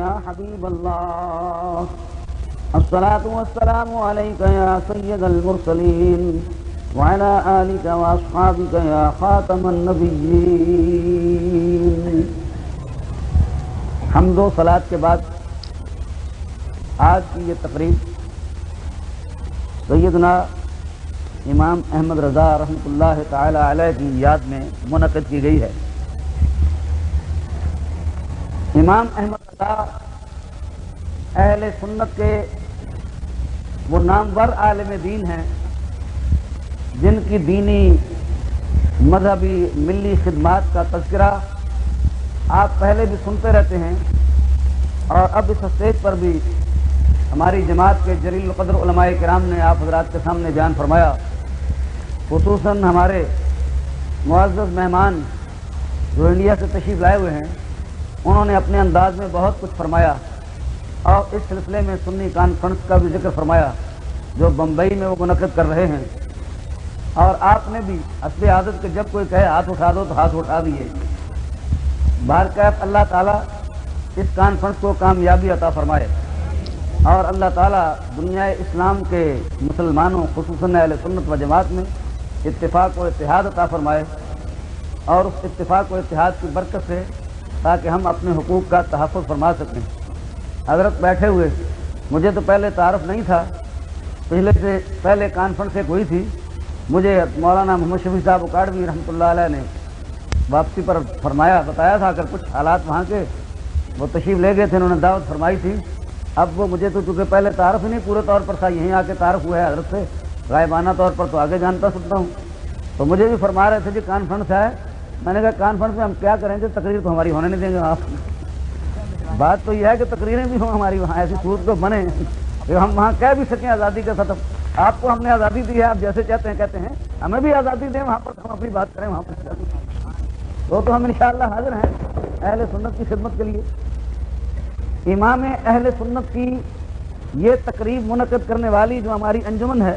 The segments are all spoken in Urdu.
يا حبيب الله الصلاة والسلام عليك يا سيد المرسلين وعلى آلك وأصحابك يا خاتم النبيين. حمد و صلاۃ کے بعد آج کی یہ تقریب سیدنا امام احمد رضا رحمۃ اللہ تعالی علیہ کی یاد میں منعقد کی گئی ہے. امام احمد رضا اہل سنت کے وہ نامور عالم دین ہیں جن کی دینی مذہبی ملی خدمات کا تذکرہ آپ پہلے بھی سنتے رہتے ہیں اور اب اس اسٹیج پر بھی ہماری جماعت کے جلیل القدر علماء کرام نے آپ حضرات کے سامنے بیان فرمایا. خصوصاً ہمارے معزز مہمان جو انڈیا سے تشریف لائے ہوئے ہیں انہوں نے اپنے انداز میں بہت کچھ فرمایا اور اس سلسلے میں سنی کانفرنس کا بھی ذکر فرمایا جو بمبئی میں وہ منعقد کر رہے ہیں. اور آپ نے بھی اصل عادت کہ جب کوئی کہے ہاتھ اٹھا دو تو ہاتھ اٹھا دیے. بارکات اللہ تعالیٰ اس کانفرنس کو کامیابی عطا فرمائے اور اللہ تعالیٰ دنیا اسلام کے مسلمانوں خصوصاً اہل سنت و جماعت میں اتفاق و اتحاد عطا فرمائے اور اس اتفاق و اتحاد کی برکت سے تاکہ ہم اپنے حقوق کا تحفظ فرما سکیں. حضرت بیٹھے ہوئے مجھے تو پہلے تعارف نہیں تھا، پہلے کانفرنس ایک ہوئی تھی، مجھے مولانا محمد شفیع صاحب اکاڑوی رحمۃ اللہ علیہ نے واپسی پر بتایا تھا اگر کچھ حالات وہاں کے وہ تشریف لے گئے تھے، انہوں نے دعوت فرمائی تھی. اب وہ مجھے تو چونکہ پہلے تعارف ہی نہیں پورے طور پر تھا، یہیں آ کے تعارف ہوا ہے حضرت سے غائبانہ طور پر تو آگے جانتا سکتا ہوں. تو مجھے بھی فرما رہے تھے جی کانفرنس ہے. میں نے کہا کانفرنس میں ہم کیا کریں گے، تقریر تو ہماری ہونے نہیں دیں گے. آپ بات تو یہ ہے کہ تقریریں بھی ہوں ہماری وہاں، ایسی صورت کو بنے کہ ہم وہاں کہہ بھی سکیں اذادی کے ساتھ. آپ کو ہم نے آزادی دی ہے، آپ جیسے چاہتے ہیں کہتے ہیں، ہمیں بھی آزادی دیں وہاں پر ہم اپنی بات کریں وہاں پر. تو ہم انشاءاللہ حاضر ہیں اہل سنت کی خدمت کے لیے. امام اہل سنت کی یہ تقریب منعقد کرنے والی جو ہماری انجمن ہے،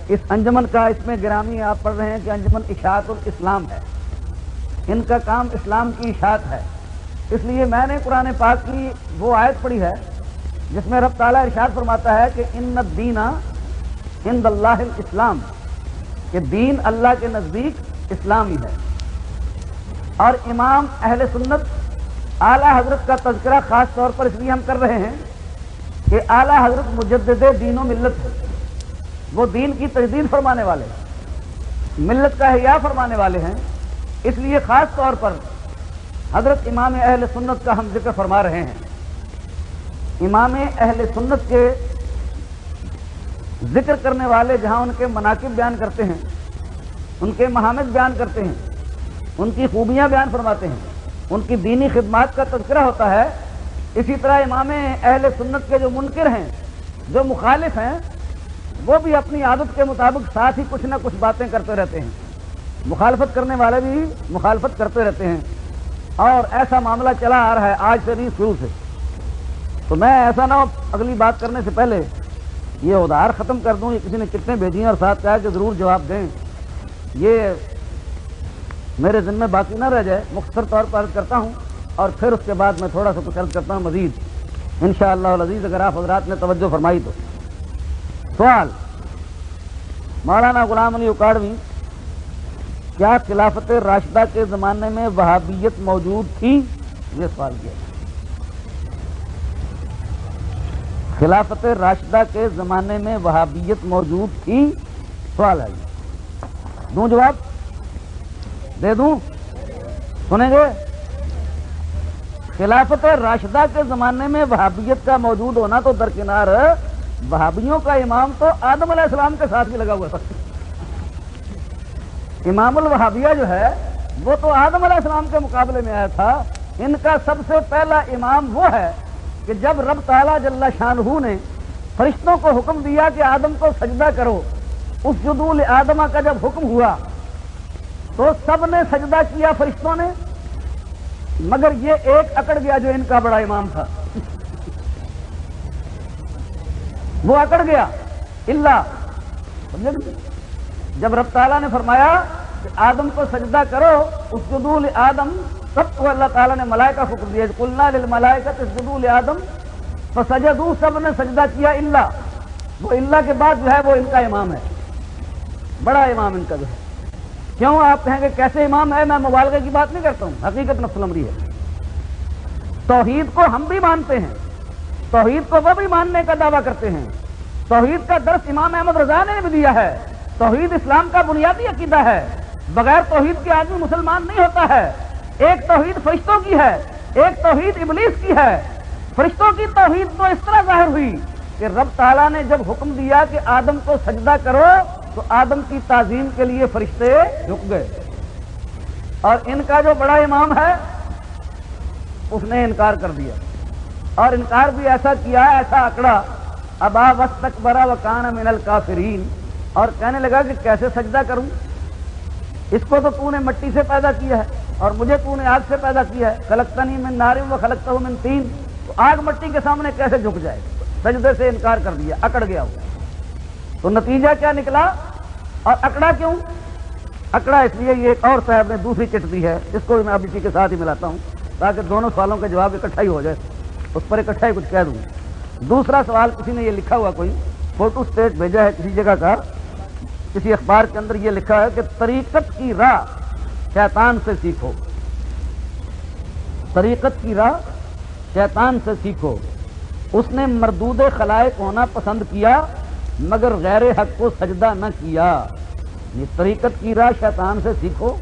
اس انجمن کا اس میں گرامی آپ پڑھ رہے ہیں کہ انجمن اشاعت الاسلام ہے. ان کا کام اسلام کی اشاعت ہے. اس لیے میں نے قرآن پاک کی وہ آیت پڑھی ہے جس میں رب تعالیٰ ارشاد فرماتا ہے کہ ان الدین عند اللہ الاسلام، کہ دین اللہ کے نزدیک اسلامی ہے. اور امام اہل سنت اعلیٰ حضرت کا تذکرہ خاص طور پر اس لیے ہم کر رہے ہیں کہ اعلیٰ حضرت مجدد دین و ملت ہے. وہ دین کی تجدید فرمانے والے، ملت کا احیاء فرمانے والے ہیں. اس لیے خاص طور پر حضرت امام اہل سنت کا ہم ذکر فرما رہے ہیں. امام اہل سنت کے ذکر کرنے والے جہاں ان کے مناقب بیان کرتے ہیں، ان کے محامد بیان کرتے ہیں، ان کی خوبیاں بیان فرماتے ہیں، ان کی دینی خدمات کا تذکرہ ہوتا ہے، اسی طرح امام اہل سنت کے جو منکر ہیں، جو مخالف ہیں، وہ بھی اپنی عادت کے مطابق ساتھ ہی کچھ نہ کچھ باتیں کرتے رہتے ہیں. مخالفت کرنے والے بھی مخالفت کرتے رہتے ہیں اور ایسا معاملہ چلا آ رہا ہے آج سے نہیں، شروع سے. تو میں ایسا نہ ہو اگلی بات کرنے سے پہلے یہ ادھار ختم کر دوں، یہ کسی نے کتنے بھیجی ہیں اور ساتھ کہا کہ ضرور جواب دیں، یہ میرے ذمہ باقی نہ رہ جائے. مختصر طور پر عرض کرتا ہوں اور پھر اس کے بعد میں تھوڑا سا کچھ عرض کرتا ہوں مزید انشاءاللہ العزیز اگر آپ حضرات نے توجہ فرمائی تو. سوال: مولانا غلام علی اکاڑوی، کیا خلافت راشدہ کے زمانے میں وہابیت موجود تھی؟ یہ سوال کیا. خلافت راشدہ کے زمانے میں وہابیت موجود تھی؟ سوال ہے. دوں جواب؟ دے دوں؟ سنیں گے؟ خلافت راشدہ کے زمانے میں وہابیت کا موجود ہونا تو درکنار، وہابیوں کا امام تو آدم علیہ السلام کے ساتھ بھی لگا ہوا تھا. امام الوہابیہ جو ہے وہ تو آدم علیہ السلام کے مقابلے میں آیا تھا. ان کا سب سے پہلا امام وہ ہے کہ جب رب تعالیٰ جل شانہ نے فرشتوں کو حکم دیا کہ آدم کو سجدہ کرو، اسجدوا لآدم کا جب حکم ہوا تو سب نے سجدہ کیا فرشتوں نے، مگر یہ ایک اکڑ گیا جو ان کا بڑا امام تھا. وہ اکڑ گیا. اللہ جب رب تعالیٰ نے فرمایا کہ آدم کو سجدہ کرو اسجدوا لآدم، تو سب کو اللہ تعالیٰ نے ملائکہ کو حکم دیا، قلنا للملائکۃ اسجدوا لآدم فسجدوا، سب نے سجدہ کیا الا، وہ الا کے بعد جو ہے وہ ان کا امام ہے، بڑا امام ان کا جو ہے۔ کیوں آپ کہیں گے کیسے امام ہے؟ میں مبالغے کی بات نہیں کرتا ہوں، حقیقت نفس الامری ہے۔ توحید کو ہم بھی مانتے ہیں، توحید کو وہ بھی ماننے کا دعویٰ کرتے ہیں، توحید کا درس امام احمد رضا نے بھی دیا ہے، توحید اسلام کا بنیادی عقیدہ ہے، بغیر توحید کے آدمی مسلمان نہیں ہوتا ہے۔ ایک توحید فرشتوں کی ہے، ایک توحید ابلیس کی ہے۔ فرشتوں کی توحید تو اس طرح ظاہر ہوئی کہ رب تعالیٰ نے جب حکم دیا کہ آدم کو سجدہ کرو تو آدم کی تعظیم کے لیے فرشتے جھک گئے، اور ان کا جو بڑا امام ہے اس نے انکار کر دیا، اور انکار بھی ایسا کیا، ایسا اکڑا، ابا واستکبر وکان من الکافرین، اور کہنے لگا کہ کیسے سجدہ کروں، اس کو تو نے مٹی سے پیدا کیا ہے اور مجھے نے آگ سے پیدا کیا ہے، خلقتنی من نار وخلقتہ من طین، تو آگ مٹی کے سامنے کیسے جھک جائے؟ سجدے سے انکار کر دیا، اکڑ گیا وہ۔ تو نتیجہ کیا نکلا؟ اور اکڑا کیوں؟ اکڑا اس لیے، یہ ایک اور صاحب نے دوسری چٹ دی ہے، اس کو بھی میں اب اسی کے ساتھ ہی ملاتا ہوں تاکہ دونوں سوالوں کا جواب اکٹھا ہی ہو جائے، اس پر اکٹھا ہی کچھ کہہ دوں۔ دوسرا سوال کسی نے یہ لکھا ہوا، کوئی فوٹو اسٹیٹ بھیجا ہے کسی جگہ کا، کسی اخبار کے اندر یہ لکھا ہے کہ طریقت کی راہ شیطان سے سیکھو، طریقت کی راہ شیطان سے سیکھو، اس نے مردود خلائق ہونا پسند کیا مگر غیر حق کو سجدہ نہ کیا۔ یہ طریقت کی راہ شیطان سے سیکھو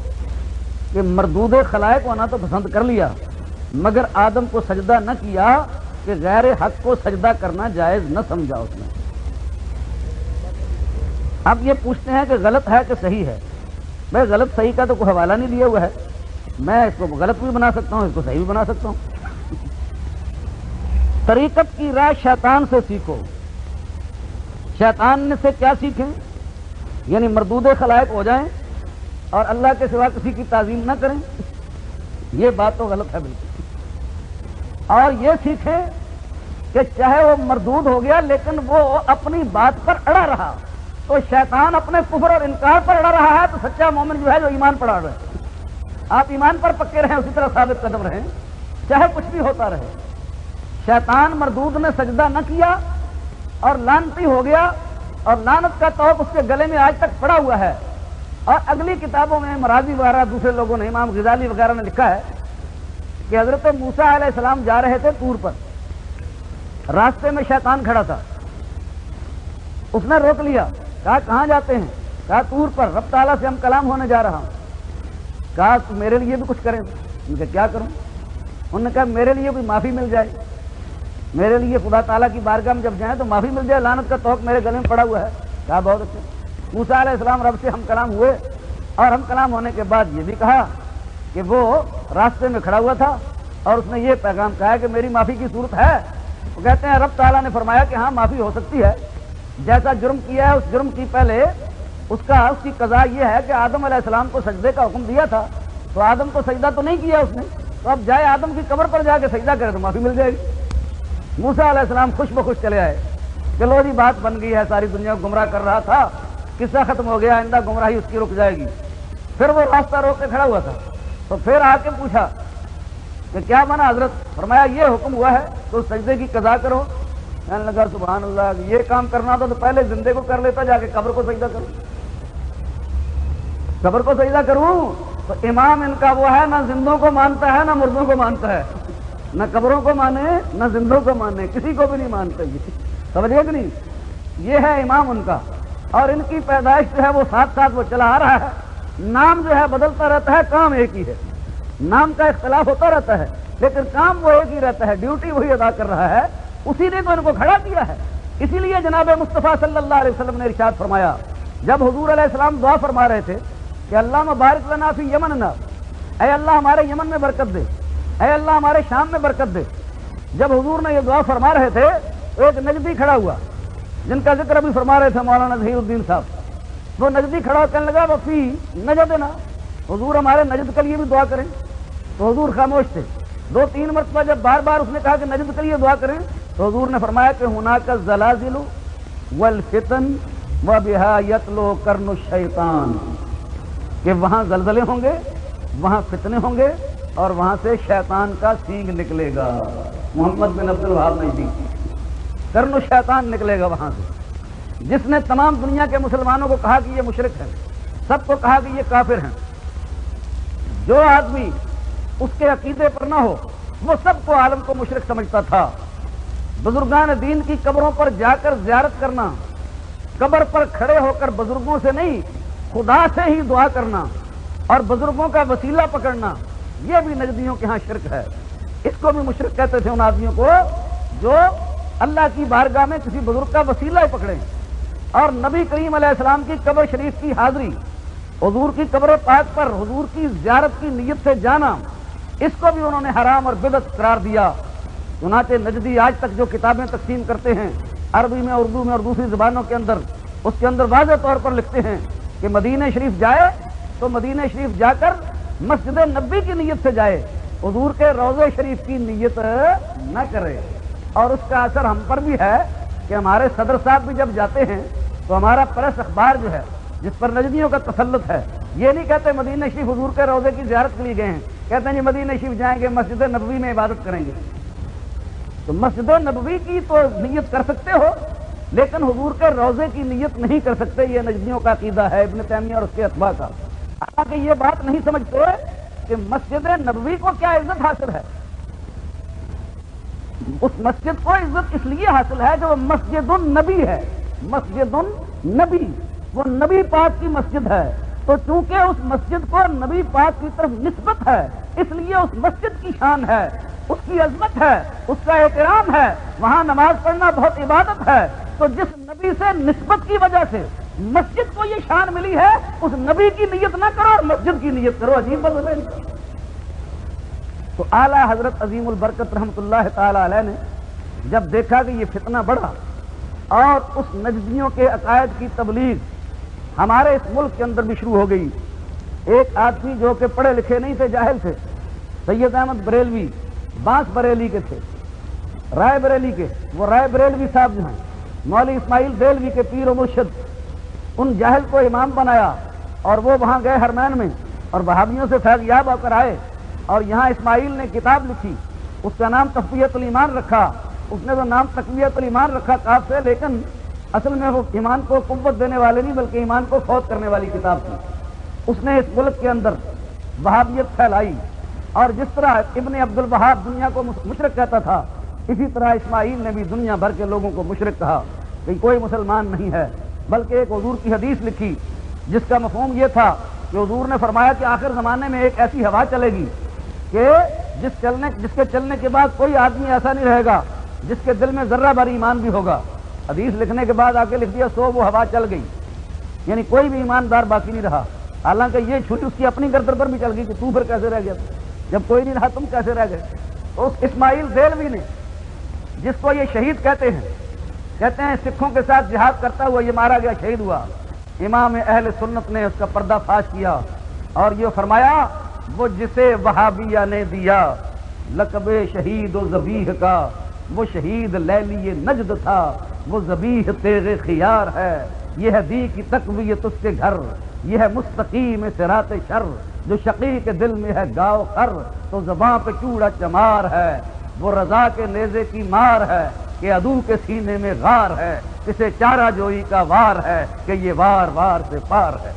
کہ مردود خلائق ہونا تو پسند کر لیا مگر آدم کو سجدہ نہ کیا، کہ غیر حق کو سجدہ کرنا جائز نہ سمجھا اس نے۔ اب یہ پوچھتے ہیں کہ غلط ہے کہ صحیح ہے؟ میں غلط صحیح کا تو کوئی حوالہ نہیں دیا ہوا ہے، میں اس کو غلط بھی بنا سکتا ہوں، اس کو صحیح بھی بنا سکتا ہوں۔ طریقت کی راہ شیطان سے سیکھو، شیطان سے کیا سیکھیں؟ یعنی مردود خلائق ہو جائیں اور اللہ کے سوا کسی کی تعظیم نہ کریں، یہ بات تو غلط ہے بالکل۔ اور یہ سیکھیں کہ چاہے وہ مردود ہو گیا لیکن وہ اپنی بات پر اڑا رہا، تو شیطان اپنے کفر اور انکار پر اڑا رہا ہے تو سچا مومن جو ہے جو ایمان پر اڑ رہا ہے، آپ ایمان پر پکے رہیں، اسی طرح ثابت قدم رہیں چاہے کچھ بھی ہوتا رہے۔ شیطان مردود نے سجدہ نہ کیا اور لعنتی ہو گیا، اور لعنت کا توق اس کے گلے میں آج تک پڑا ہوا ہے۔ اور اگلی کتابوں میں مرازی وغیرہ دوسرے لوگوں نے، امام غزالی وغیرہ نے لکھا ہے کہ حضرت موسیٰ علیہ السلام جا رہے تھے طور پر، راستے میں شیطان کھڑا تھا، اس نے روک لیا، کہا کہاں جاتے ہیں؟ کہا طور پر، رب تعالیٰ سے ہم کلام ہونے جا رہا ہوں۔ کہا تو میرے لیے بھی کچھ کریں؟ ان کا کیا کروں؟ انہوں نے کہا میرے لیے بھی معافی مل جائے، میرے لیے خدا تعالیٰ کی بارگاہ میں جب جائیں تو معافی مل جائے، لعنت کا توق میرے گلے میں پڑا ہوا ہے۔ کہا بہت اچھا۔ موسیٰ علیہ السلام رب سے ہم کلام ہوئے، اور ہم کلام ہونے کے بعد یہ بھی کہا کہ وہ راستے میں کھڑا ہوا تھا اور اس نے یہ پیغام کہا کہ میری معافی کی صورت ہے؟ وہ کہتے ہیں رب تعالیٰ نے فرمایا کہ ہاں معافی ہو سکتی ہے، جیسا جرم کیا ہے اس جرم کی پہلے اس کی قضا یہ ہے کہ آدم علیہ السلام کو سجدے کا حکم دیا تھا تو آدم کو سجدہ تو نہیں کیا اس نے، تو اب جائے آدم کی قبر پر جا کے سجدہ کرے تو معافی مل جائے گی۔ موسیٰ علیہ السلام خوش بخوش چلے آئے، چلو جی بات بن گئی ہے، ساری دنیا کو گمراہ کر رہا تھا، قصہ ختم ہو گیا، آئندہ گمراہی اس کی رک جائے گی۔ پھر وہ راستہ روک کے کھڑا ہوا تھا، تو پھر آ کے پوچھا کہ کیا بنا حضرت؟ فرمایا یہ حکم ہوا ہے تو سجدے کی قضا کرو۔ کہنے لگا سبحان اللہ، یہ کام کرنا تھا تو پہلے زندے کو کر لیتا، جا کے قبر کو سجدہ کروں، قبر کو سجدہ کروں۔ تو امام ان کا وہ ہے، نہ زندوں کو مانتا ہے نہ مردوں کو مانتا ہے، نہ قبروں کو مانے نہ زندوں کو مانے، کسی کو بھی نہیں مانتا، یہ سمجھے کہ نہیں؟ یہ ہے امام ان کا، اور ان کی پیدائش جو ہے وہ ساتھ ساتھ وہ چلا آ رہا ہے، نام جو ہے بدلتا رہتا ہے، کام ایک ہی ہے، نام کا اختلاف ہوتا رہتا ہے لیکن کام وہ ایک ہی رہتا ہے، ڈیوٹی وہی ادا کر رہا ہے، اسی نے تو ان کو کھڑا کیا ہے۔ اسی لیے جناب مصطفیٰ صلی اللہ علیہ وسلم نے ارشاد فرمایا، جب حضور علیہ السلام دعا فرما رہے تھے کہ اللہ مبارک لنا فی یمننا، اے اللہ ہمارے یمن میں برکت دے، اے اللہ ہمارے شام میں برکت دے، جب حضور نے یہ دعا فرما رہے تھے ایک نجدی کھڑا ہوا جن کا ذکر ابھی فرما رہے تھے مولانا ظہیر الدین صاحب، وہ نجدی کھڑا کہنے لگا وفی نجدنا، حضور ہمارے نجد کے لیے بھی دعا کریں۔ تو حضور خاموش تھے، 2-3 مرتبہ جب بار بار اس نے کہا کہ نجد کے لیے دعا کریں تو حضور نے فرمایا کہ ہناک الزلازل والفتن وبہا یتلو قرن الشیطان، کہ وہاں زلزلے ہوں گے، وہاں فتنے ہوں گے، اور وہاں سے شیطان کا سینگ نکلے گا. محمد بن عبد الوہاب نجدی، قرن الشیطان نکلے گا وہاں سے، جس نے تمام دنیا کے مسلمانوں کو کہا کہ یہ مشرک ہیں، سب کو کہا کہ یہ کافر ہیں. جو آدمی اس کے عقیدے پر نہ ہو وہ سب کو عالم کو مشرک سمجھتا تھا. بزرگان دین کی قبروں پر جا کر زیارت کرنا، قبر پر کھڑے ہو کر بزرگوں سے نہیں خدا سے ہی دعا کرنا اور بزرگوں کا وسیلہ پکڑنا، یہ بھی نجدیوں کے ہاں شرک ہے. اس کو بھی مشرک کہتے تھے ان آدمیوں کو جو اللہ کی بارگاہ میں کسی بزرگ کا وسیلہ ہی پکڑیں. اور نبی کریم علیہ السلام کی قبر شریف کی حاضری، حضور کی قبر پاک پر حضور کی زیارت کی نیت سے جانا، اس کو بھی انہوں نے حرام اور بدعت قرار دیا. چنانچہ نجدی آج تک جو کتابیں تقسیم کرتے ہیں عربی میں، اردو میں اور دوسری زبانوں کے اندر، اس کے اندر واضح طور پر لکھتے ہیں کہ مدینہ شریف جائے تو مدینہ شریف جا کر مسجد نبی کی نیت سے جائے، حضور کے روضہ شریف کی نیت نہ کرے. اور اس کا اثر ہم پر بھی ہے کہ ہمارے صدر صاحب بھی جب جاتے ہیں تو ہمارا پریس اخبار جو ہے جس پر نجدیوں کا تسلط ہے، یہ نہیں کہتے مدینہ شریف حضور کے روضے کی زیارت کے لیے گئے ہیں، کہتے ہیں جی مدینہ شریف جائیں گے، مسجد نبوی میں عبادت کریں گے. تو مسجد نبوی کی تو نیت کر سکتے ہو لیکن حضور کے روضے کی نیت نہیں کر سکتے. یہ نجدیوں کا عقیدہ ہے، ابن تیمیہ اور اس کے اتباع کا. حالانکہ یہ بات نہیں سمجھتے کہ مسجد نبوی کو کیا عزت حاصل ہے. اس مسجد کو عزت اس لیے حاصل ہے کہ وہ مسجد النبی ہے. مسجد النبی، وہ نبی پاک کی مسجد ہے. تو چونکہ اس مسجد کو نبی پاک کی طرف نسبت ہے اس لیے اس مسجد کی شان ہے، اس کی عظمت ہے، اس کا احترام ہے. وہاں نماز پڑھنا بہت عبادت ہے. تو جس نبی سے نسبت کی وجہ سے مسجد کو یہ شان ملی ہے، اس نبی کی نیت نہ کرو اور مسجد کی نیت کرو. عجیب بات ہے. تو اعلیٰ حضرت عظیم البرکت رحمۃ اللہ تعالی علیہ نے جب دیکھا کہ یہ فتنہ بڑھا اور اس نجدیوں کے عقائد کی تبلیغ ہمارے اس ملک کے اندر بھی شروع ہو گئی. ایک آدمی جو کہ پڑھے لکھے نہیں تھے، جاہل تھے، سید احمد بریلوی، بانس بریلی کے تھے، رائے بریلی کے، وہ رائے بریلوی صاحب جو ہیں مولوی اسماعیل بریلوی کے پیر و مرشد، ان جاہل کو امام بنایا اور وہ وہاں گئے حرمین میں اور وہابیوں سے فیض یاب ہو کر آئے. اور یہاں اسماعیل نے کتاب لکھی، اس کا نام تقویت الایمان رکھا. اس نے تو نام تقویت الایمان رکھا کاف سے، لیکن اصل میں وہ ایمان کو قوت دینے والے نہیں بلکہ ایمان کو فوت کرنے والی کتاب تھی. اس نے اس ملک کے اندر وہابیت پھیلائی. اور جس طرح ابن عبد الوہاب دنیا کو مشرک کہتا تھا، اسی طرح اسماعیل نے بھی دنیا بھر کے لوگوں کو مشرک کہا کہ کوئی مسلمان نہیں ہے. بلکہ ایک حضور کی حدیث لکھی جس کا مفہوم یہ تھا کہ حضور نے فرمایا کہ آخر زمانے میں ایک ایسی ہوا چلے گی کہ جس کے چلنے کے بعد کوئی آدمی ایسا نہیں رہے گا جس کے دل میں ذرہ بھر ایمان بھی ہوگا. حدیث لکھنے کے بعد آگے لکھ دیا سو وہ ہوا چل گئی، یعنی کوئی بھی ایماندار باقی نہیں رہا. حالانکہ یہ چھری اس کی اپنی گردن پر بھی چل گئی کہ تو پھر کیسے رہ گیا، جب کوئی نہیں رہا تم کیسے رہ گئے. اس اسماعیل دیلوی نے، جس کو یہ شہید کہتے ہیں سکھوں کے ساتھ جہاد کرتا ہوا یہ مارا گیا، شہید ہوا، امام اہل سنت نے اس کا پردہ فاش کیا اور یہ فرمایا وہ جسے وہابیہ نے دیا لقب شہید و ذبیح کا، وہ شہید لیلی نجد تھا، وہ ذبیح تیغ خیار ہے. یہ ہے دی کی تقویت اس کے گھر، یہ ہے مستقیم صراط شر، جو شقی کے دل میں ہے گاؤ خر، تو زباں پہ چوڑا چمار ہے. وہ رضا کے نیزے کی مار ہے کہ عدو کے سینے میں غار ہے، اسے چارہ جوئی کا وار ہے کہ یہ وار وار سے پار ہے.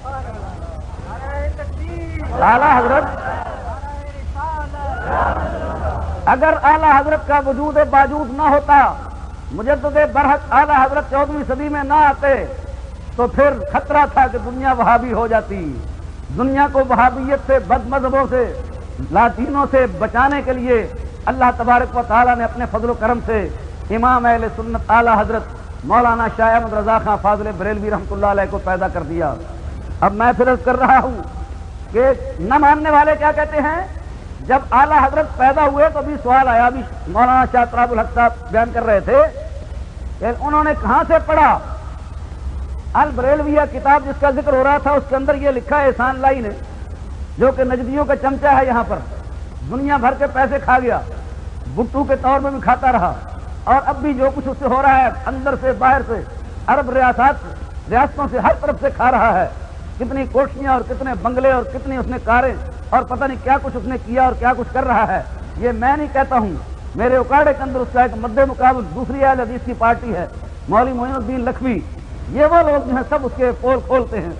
اعلیٰ حضرت، اگر اعلیٰ حضرت کا وجود باجود نہ ہوتا، مجدد برحق اعلیٰ حضرت 14ویں صدی میں نہ آتے تو پھر خطرہ تھا کہ دنیا وہابی ہو جاتی. دنیا کو وہابیت سے، بد مذہبوں سے، لاطینوں سے بچانے کے لیے اللہ تبارک و تعالیٰ نے اپنے فضل و کرم سے امام اہل سنت اعلیٰ حضرت مولانا شاہ احمد رضا خان فاضل بریلوی رحمۃ اللہ علیہ کو پیدا کر دیا. اب میں پھر عرض کر رہا ہوں کہ نہ ماننے والے کیا کہتے ہیں، جب اعلیٰ حضرت پیدا ہوئے تو بھی سوال آیا، بھی مولانا شاہ تراب الحق صاحب بیان کر رہے تھے کہ انہوں نے کہاں سے پڑھا. البریلویہ کتاب جس کا ذکر ہو رہا تھا اس کے اندر یہ لکھا ہے احسان لائی نے، جو کہ نجدیوں کا چمچہ ہے، یہاں پر دنیا بھر کے پیسے کھا گیا، بٹو کے طور میں بھی کھاتا رہا، اور اب بھی جو کچھ اس سے ہو رہا ہے اندر سے باہر سے عرب ریاستوں سے ہر طرف سے کھا رہا ہے. کتنی کوٹھیاں اور کتنے بنگلے اور کتنی اس نے کاریں اور پتہ نہیں کیا کچھ اس نے کیا اور کیا کچھ کر رہا ہے، یہ میں نہیں کہتا ہوں، میرے اکاڑے کے اندر اس کا ایک مد مقابل دوسری اہل حدیث کی پارٹی ہے، مولوی معین الدین لکھوی، یہ وہ لوگ جو ہیں سب اس کے پول کھولتے ہیں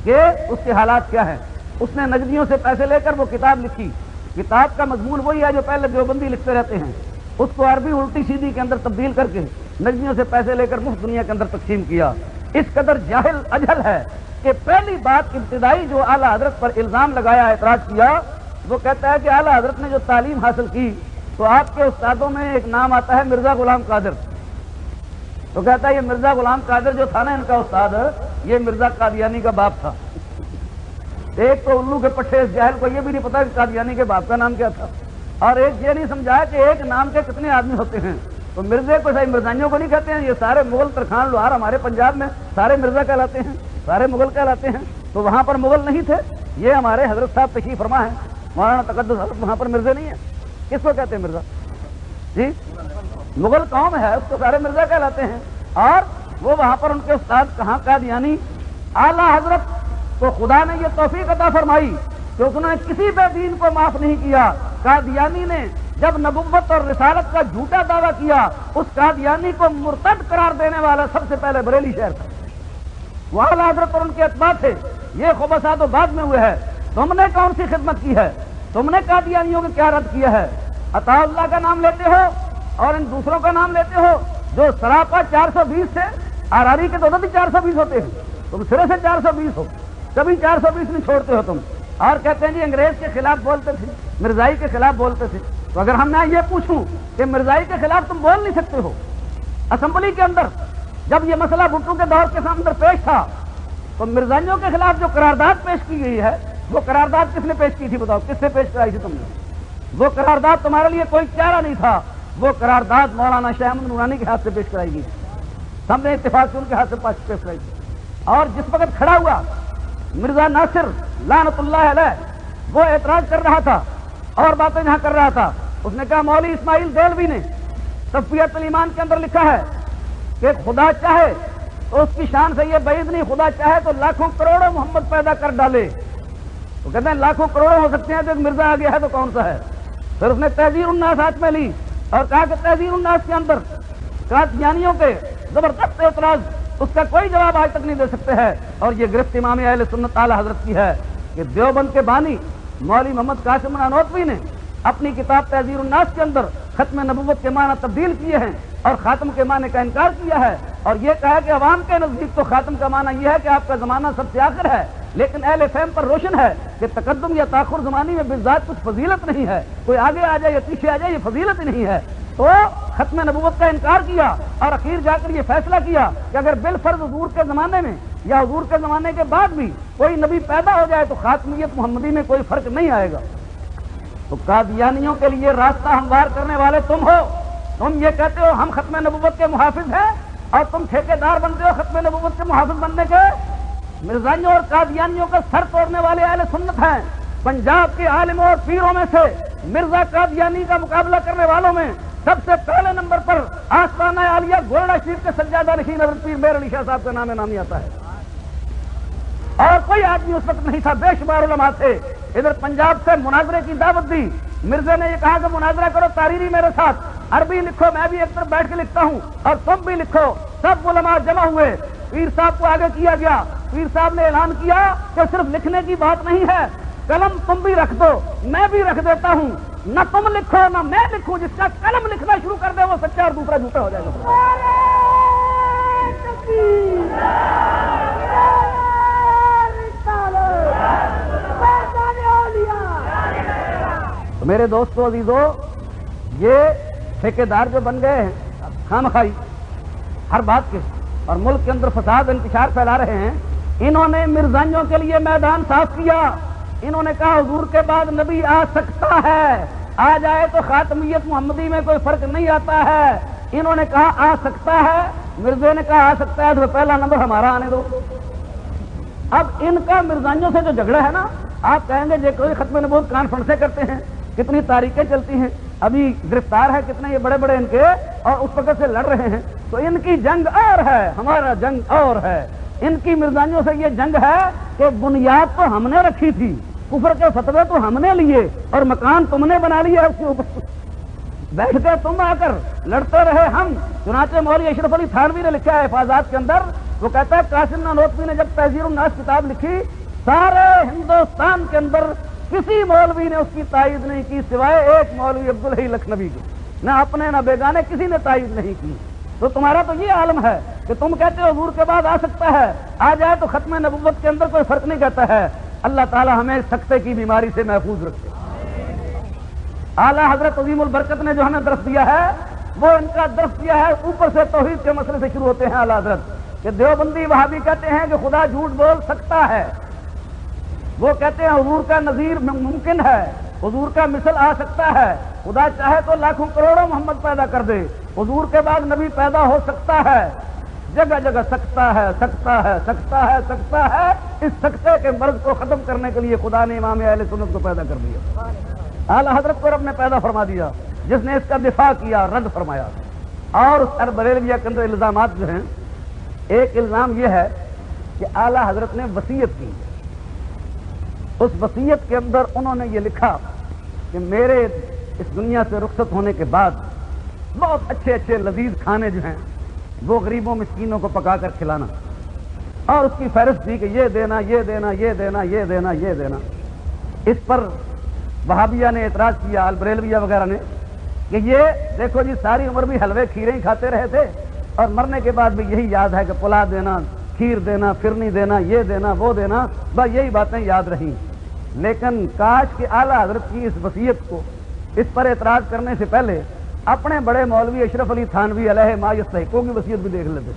کہ اس کے حالات کیا ہیں۔ اس نے نجدیوں سے پیسے لے کر وہ کتاب لکھی، کتاب کا مضمون وہی ہے جو پہلے دیوبندی لکھتے رہتے ہیں، اس کو عربی الٹی سیدھی کے اندر تبدیل کر کے نجدیوں سے پیسے لے کر مفت دنیا کے اندر تقسیم کیا۔ اس قدر جاہل اجہل ہے کہ پہلی بات ابتدائی جو اعلیٰ حضرت پر الزام لگایا، اعتراض کیا، وہ کہتا ہے کہ اعلیٰ حضرت نے جو تعلیم حاصل کی تو آپ کے استادوں میں ایک نام آتا ہے مرزا غلام قادر، تو کہتا ہے یہ مرزا غلام قادر جو تھا نا ان کا استاد، یہ مرزا قادیانی کا باپ تھا۔ ایک تو الو کے پٹھے اس جاہل کو یہ بھی نہیں پتا کہ قادیانی کے باپ کا نام کیا تھا، اور ایک یہ نہیں سمجھایا کہ ایک نام کے کتنے آدمی ہوتے ہیں۔ تو مرزے کو صحیح مرزائیوں کو نہیں کہتے ہیں، یہ سارے مغل ترخان لوہار ہمارے پنجاب میں سارے مرزا کہلاتے ہیں، سارے مغل کہلاتے ہیں، تو وہاں پر مغل نہیں تھے، یہ ہمارے حضرت صاحب تشریف فرما ہے مولانا تقدس حضرت، وہاں پر مرزے نہیں ہیں، کس کو کہتے ہیں مرزا؟ جی مغل قوم ہے، اس کو سارے مرزا کہلاتے ہیں، اور وہ وہاں پر ان کے استاد کہاں قادیانی۔ اعلیٰ حضرت تو خدا نے یہ توفیق عطا فرمائی کہ اس نے کسی بے دین کو معاف نہیں کیا۔ قادیانی نے جب نبوت اور رسالت کا جھوٹا دعویٰ کیا، اس قادیانی کو مرتد قرار دینے والا سب سے پہلے بریلی شہر تھا، وہ اعلیٰ حضرت اور ان کے اتباع تھے۔ یہ خبثات بعد میں ہوئے ہے، تم نے کون سی خدمت کی ہے؟ تم نے قادیانیوں کو کیا رد کیا ہے؟ عطا اللہ کا نام لیتے ہو اور ان دوسروں کا نام لیتے ہو جو سراپا 420 سے آراری کے تو 420 ہوتے ہیں، تم سرے سے 420 ہو، کبھی 420 نہیں چھوڑتے ہو تم، اور کہتے ہیں جی انگریز کے خلاف بولتے تھے، مرزائی کے خلاف بولتے تھے۔ تو اگر ہم میں یہ پوچھوں کہ مرزائی کے خلاف تم بول نہیں سکتے ہو، اسمبلی کے اندر جب یہ مسئلہ بھٹو کے دور کے اندر پیش تھا تو مرزائیوں کے خلاف جو قرارداد پیش کی گئی ہے، وہ قرارداد کس نے پیش کی تھی؟ بتاؤ کس سے پیش کرائی تھی تم نے؟ وہ قرارداد تمہارے لیے کوئی چارہ نہیں تھا، وہ قرارداد مولانا شاہ احمد نورانی کے ہاتھ سے پیش کرائی گئی، ہم نے اتفاق سے ان کے ہاتھ سے پیش کرائی تھی۔ اور جس وقت کھڑا ہوا مرزا ناصر لعنت اللہ علیہ، وہ اعتراض کر رہا تھا اور باتیں جہاں کر رہا تھا، اس نے کہا مولوی اسماعیل دہلوی نے تفویۃ الایمان کے اندر لکھا ہے کہ خدا چاہے تو اس کی شان سے یہ بعید نہیں، خدا چاہے تو لاکھوں کروڑوں محمد پیدا کر ڈالے۔ تو کہتے ہیں لاکھوں کروڑوں ہو سکتے ہیں تو ایک مرزا آ گیا ہے تو کون سا ہے؟ پھر اس نے تحذیر الناس ہاتھ میں لی اور کہا کہ تحذیر الناس کے اندر قادیانیوں کے زبردست اعتراض، اس کا کوئی جواب آج تک نہیں دے سکتے ہیں، اور یہ گرفت امام اہل سنت اعلی حضرت کی ہے کہ دیوبند کے بانی مولوی محمد قاسم نانوتوی نے اپنی کتاب تحذیر الناس کے اندر ختم نبوت کے معنی تبدیل کیے ہیں اور خاتم کے معنی کا انکار کیا ہے، اور یہ کہا کہ عوام کے نزدیک تو خاتم کا معنی یہ ہے کہ آپ کا زمانہ سب سے آخر ہے، لیکن اہل فہم پر روشن ہے کہ تقدم یا تاخر زمانی میں بالذات کچھ فضیلت نہیں ہے، کوئی آگے آ جائے یا پیچھے آ جائے یہ فضیلت ہی نہیں ہے۔ تو ختم نبوت کا انکار کیا اور اخیر جا کر یہ فیصلہ کیا کہ اگر بالفرض حضور کے زمانے میں یا حضور کے زمانے کے بعد بھی کوئی نبی پیدا ہو جائے تو خاتمیت محمدی میں کوئی فرق نہیں آئے گا۔ تو قادیانیوں کے لیے راستہ ہموار کرنے والے تم ہو، تم یہ کہتے ہو ہم ختم نبوت کے محافظ ہیں اور تم ٹھیکیدار بنتے ہو ختم نبوت کے محافظ بننے کے۔ مرزائیوں اور قادیانیوں کا سر توڑنے والے اہل سنت ہیں۔ پنجاب کے عالموں اور پیروں میں سے مرزا قادیانی کا مقابلہ کرنے والوں میں سب سے پہلے نمبر پر آستانہ عالیہ گولڈا شریف کے سجادہ نشین حضرت پیر مہر علی شاہ صاحب کا نامی آتا ہے، اور کوئی آدمی اس وقت نہیں تھا، بے شمار علماء تھے۔ ادھر پنجاب سے مناظرے کی دعوت دی، مرزا نے یہ کہا کہ مناظرہ کرو تحریری میرے ساتھ، عربی لکھو، میں بھی ایک طرف بیٹھ کے لکھتا ہوں اور تم بھی لکھو۔ سب علماء جمع ہوئے، پیر صاحب کو آگے کیا گیا، پیر صاحب نے اعلان کیا کہ صرف لکھنے کی بات نہیں ہے، قلم تم بھی رکھ دو، میں بھی رکھ دیتا ہوں، نہ تم لکھو نہ میں لکھوں، جس کا قلم لکھنا شروع کر دے وہ سچا اور دوسرا جھوٹا ہو جائے گا۔ تو میرے دوستو عزیزو، یہ ٹھیکیدار جو بن گئے ہیں خامخائی ہر بات کے اور ملک کے اندر فساد انتشار پھیلا رہے ہیں، انہوں نے مرزائیوں کے لیے میدان صاف کیا۔ انہوں نے کہا حضور کے بعد نبی آ سکتا ہے، آ جائے تو خاتمیت محمدی میں کوئی فرق نہیں آتا ہے۔ انہوں نے کہا آ سکتا ہے، مرزے نے کہا آ سکتا ہے تو پہلا نمبر ہمارا آنے دو۔ اب ان کا مرزائیوں سے جو جھگڑا ہے نا، آپ کہیں گے یہ کوئی ختم نبوت کانفرنسیں کرتے ہیں، کتنی تاریخیں چلتی ہیں، ابھی گرفتار ہے کتنے یہ بڑے بڑے ان کے، اور اس وقت سے لڑ رہے ہیں، تو ان کی جنگ اور ہے، ہمارا جنگ اور ہے۔ ان کی مرزائیوں سے یہ جنگ ہے کہ بنیاد تو ہم نے رکھی تھی، کفر کے فتوے تو ہم نے لیے اور مکان تم نے بنا لیا اس کے اوپر بیٹھ کے تم آ کر لڑتے رہے ہم. چنانچہ مولوی اشرف علی تھانوی نے لکھا ہے حفاظات کے اندر، وہ کہتا ہے قاسم نانوتوی نے جب تہذیب الناس کتاب لکھی، سارے ہندوستان کے اندر کسی مولوی نے اس کی تائید نہیں کی سوائے ایک مولوی عبدالحی لکھنوی کے. نہ اپنے نہ بیگانے کسی نے تائید نہیں کی. تو تمہارا تو یہ عالم ہے کہ تم کہتے ہو حضور کے بعد آ سکتا ہے، آ جائے تو ختم نبوت کے اندر کوئی فرق نہیں کہتا ہے. اللہ تعالی ہمیں سکتے کی بیماری سے محفوظ رکھے. اعلیٰ حضرت عظیم البرکت نے جو ہمیں درس دیا ہے وہ ان کا درس دیا ہے اوپر سے توحید کے مسئلے سے شروع ہوتے ہیں اعلیٰ حضرت کہ دیوبندی وہابی کہتے ہیں کہ خدا جھوٹ بول سکتا ہے، وہ کہتے ہیں حضور کا نظیر ممکن ہے، حضور کا مثل آ سکتا ہے، خدا چاہے تو لاکھوں کروڑوں محمد پیدا کر دے، حضور کے بعد نبی پیدا ہو سکتا ہے. جگہ جگہ سکتا ہے سکتا ہے سکتا ہے سکتا ہے. اس سکتے کے مرض کو ختم کرنے کے لیے خدا نے امام اہل سنت کو پیدا کر دیا. اعلیٰ حضرت کو رب نے پیدا فرما دیا جس نے اس کا دفاع کیا، رد فرمایا. اور اس بریلویہ کے اندر الزامات جو ہیں، ایک الزام یہ ہے کہ اعلیٰ حضرت نے وصیت کی. اس وصیت کے اندر انہوں نے یہ لکھا کہ میرے اس دنیا سے رخصت ہونے کے بعد بہت اچھے اچھے لذیذ کھانے جو ہیں وہ غریبوں مسکینوں کو پکا کر کھلانا، اور اس کی فہرست تھی کہ یہ دینا یہ دینا یہ دینا یہ دینا یہ دینا. اس پر وہابیہ نے اعتراض کیا، البریلویہ وغیرہ نے، کہ یہ دیکھو جی ساری عمر بھی حلوے کھیرے ہی کھاتے رہے تھے اور مرنے کے بعد بھی یہی یاد ہے کہ پلا دینا، کھیر دینا، فرنی دینا، یہ دینا وہ دینا، بس یہی باتیں یاد رہیں. لیکن کاش کہ اعلیٰ حضرت کی اس وصیت کو، اس پر اعتراض کرنے سے پہلے اپنے بڑے مولوی اشرف علی تھانوی علیہ ما یستحقوں کی وصیت بھی دیکھ لیتے،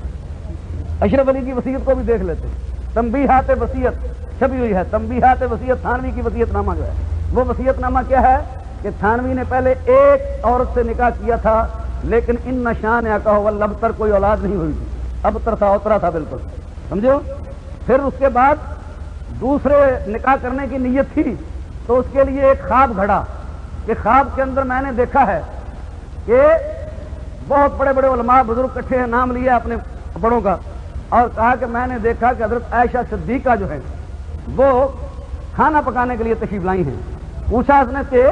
اشرف علی کی وصیت کو بھی دیکھ لیتے. تنبیہات وصیت چھپی ہوئی ہے، تنبیہات وصیت تھانوی کی وصیت نامہ جو ہے، وہ وصیت نامہ کیا ہے کہ تھانوی نے پہلے ایک عورت سے نکاح کیا تھا لیکن ان نشان یا کہو والابتر کوئی اولاد نہیں ہوئی تھی، ابتر تھا، اوترا تھا بالکل، سمجھو. پھر اس کے بعد دوسرے نکاح کرنے کی نیت تھی تو اس کے لیے ایک خواب گھڑا کہ خواب کے اندر میں نے دیکھا ہے کہ بہت بڑے بڑے علماء بزرگ کٹھے ہیں، نام لیا اپنے بڑوں کا، اور کہا کہ میں نے دیکھا کہ حضرت عائشہ صدیقہ جو ہے وہ کھانا پکانے کے لیے تشریف لائی ہیں. پوچھا اس نے کہ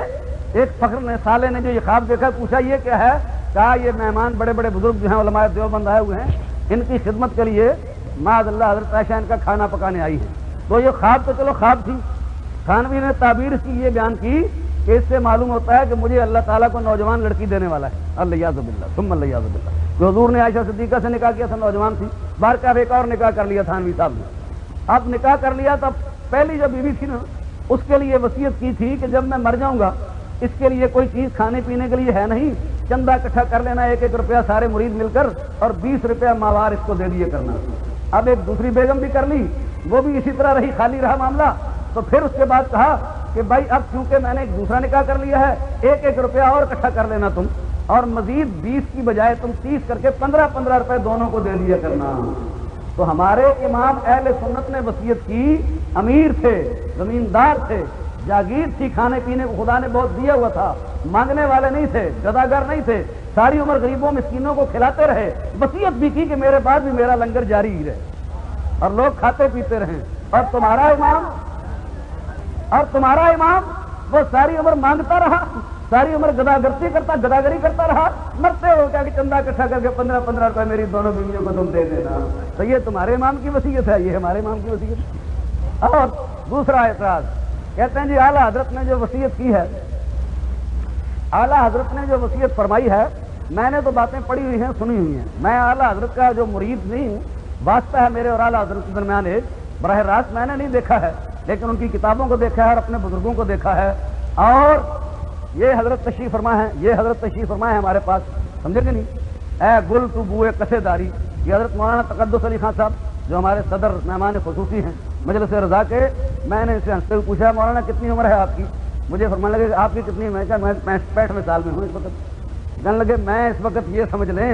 ایک فخر نے سالے نے جو یہ خواب دیکھا، پوچھا یہ کیا ہے؟ کہا یہ مہمان بڑے بڑے بزرگ جو ہیں علماء دیوبند آئے ہوئے ہیں، ان کی خدمت کے لیے معاذ اللہ حضرت عائشہ ان کا کھانا پکانے آئی ہے. تو یہ خواب تو چلو خواب تھی. تھانوی نے تعبیر اس کی یہ بیان کی کہ اس سے معلوم ہوتا ہے کہ مجھے اللہ تعالیٰ کو نوجوان لڑکی دینے والا ہے. اللہ باللہ ثم اللہ باللہ. جو حضور نے عائشہ صدیقہ سے نکاح کیا تھا نوجوان تھی، بار کا ایک اور نکاح کر لیا تھانوی صاحب نے. اب نکاح کر لیا تو پہلی جو بیوی تھی نا اس کے لیے وصیت کی تھی کہ جب میں مر جاؤں گا اس کے لیے کوئی چیز کھانے پینے کے لیے ہے نہیں، چندہ اکٹھا کر لینا، 1-1 روپیہ سارے مرید مل کر، اور 20 روپیہ ماوار اس کو دے دیے کرنا. اب ایک دوسری بیگم بھی کر لی، وہ بھی اسی طرح رہی، خالی رہا معاملہ. تو پھر اس کے بعد کہا کہ بھائی اب چونکہ میں نے ایک دوسرا نکاح کر لیا ہے، 1-1 روپیہ اور اکٹھا کر لینا تم، اور مزید 20 کی بجائے تم 30 کر کے 15-15 روپے دونوں کو دے دیا کرنا. تو ہمارے امام اہل سنت نے وصیت کی، امیر تھے، زمیندار تھے، جاگیر تھی، کھانے پینے کو خدا نے بہت دیا ہوا تھا، مانگنے والے نہیں تھے، گداگر نہیں تھے، ساری عمر غریبوں مسکینوں کو کھلاتے رہے. وصیت بھی کی کہ میرے بعد بھی میرا لنگر جاری ہی رہے اور لوگ کھاتے پیتے رہیں. اور تمہارا امام وہ ساری عمر مانگتا رہا، ساری عمر گداگری کرتا رہا، مرتے ہو کیا کہ چندہ اکٹھا کر کے 15-15 روپے میری دونوں بیویوں کو تم دے دینا. تو یہ تمہارے امام کی وصیت ہے، یہ ہمارے امام کی وصیت ہے. اور دوسرا اعتراض کہتے ہیں جی اعلیٰ حضرت نے جو وصیت کی ہے، اعلیٰ حضرت نے جو وصیت فرمائی ہے، میں نے تو باتیں پڑھی ہوئی ہیں، سنی ہوئی ہیں، میں اعلیٰ حضرت کا جو مرید نہیں ہوں، واسطہ ہے میرے اور اعلیٰ حضرت کے درمیان ایک براہ راست میں نے نہیں دیکھا ہے، لیکن ان کی کتابوں کو دیکھا ہے اور اپنے بزرگوں کو دیکھا ہے. اور یہ حضرت تشریف فرما ہے، یہ حضرت تشریف فرما ہے ہمارے پاس، سمجھے کہ نہیں؟ اے گل تو بوئے کسے داری، یہ حضرت مولانا تقدس علی خان صاحب جو ہمارے صدر مہمان خصوصی ہیں مجلس رضا کے. میں نے اسے ہنستے ہوئے پوچھا مولانا کتنی عمر ہے آپ کی؟ مجھے فرمانے لگے آپ کی کتنی؟ میں کہا میں 65 سال میں ہوں اس وقت. کہنے لگے میں اس وقت یہ سمجھ لیں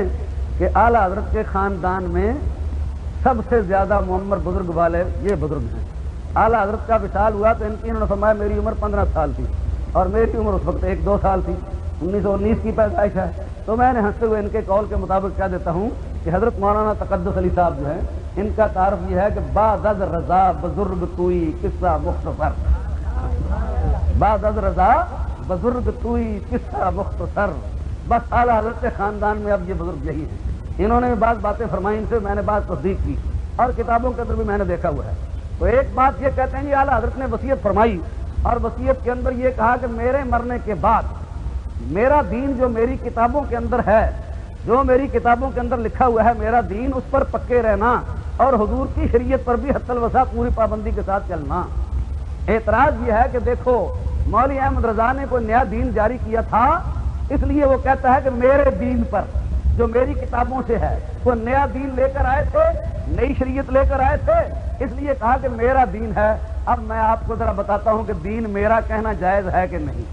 کہ اعلیٰ حضرت کے خاندان میں سب سے زیادہ معمر بزرگ والے یہ بزرگ ہیں. اعلیٰ حضرت کا وصال ہوا تو انہوں نے فرمایا میری عمر 15 سال تھی اور میری عمر اس وقت 1-2 سال تھی، 1919 کی پیدائش ہے. تو میں نے ہنستے ہوئے ان کے قول کے مطابق کہہ دیتا ہوں کہ حضرت مولانا تقدس علی صاحب جو ہیں ان کا تعارف یہ ہے کہ بعد از رضا بزرگ توئی قصہ مختصر. بعد از رضا بزرگ توئی قصہ مختصر. بس اعلیٰ حضرت کے خاندان میں اب یہ بزرگ یہی ہیں. انہوں نے بعض باتیں فرمائی، ان سے میں نے بعض تصدیق کی اور کتابوں کے اندر بھی میں نے دیکھا ہوا ہے. تو ایک بات یہ کہتے ہیں کہ اعلیٰ حضرت نے وصیت فرمائی اور وصیت کے اندر یہ کہا کہ میرے مرنے کے بعد میرا دین جو میری کتابوں کے اندر ہے، جو میری کتابوں کے اندر لکھا ہوا ہے میرا دین، اس پر پکے رہنا اور حضور کی شریعت پر بھی حتی الوسع پوری پابندی کے ساتھ چلنا. اعتراض یہ ہے کہ دیکھو مولوی احمد رضا نے کوئی نیا دین جاری کیا تھا، اس لیے وہ کہتا ہے کہ میرے دین پر جو میری کتابوں سے ہے، وہ نیا دین لے کر آئے تھے، نئی شریعت لے کر آئے تھے، اس لیے کہا کہ میرا دین ہے. اب میں آپ کو ذرا بتاتا ہوں کہ دین میرا کہنا جائز ہے کہ نہیں.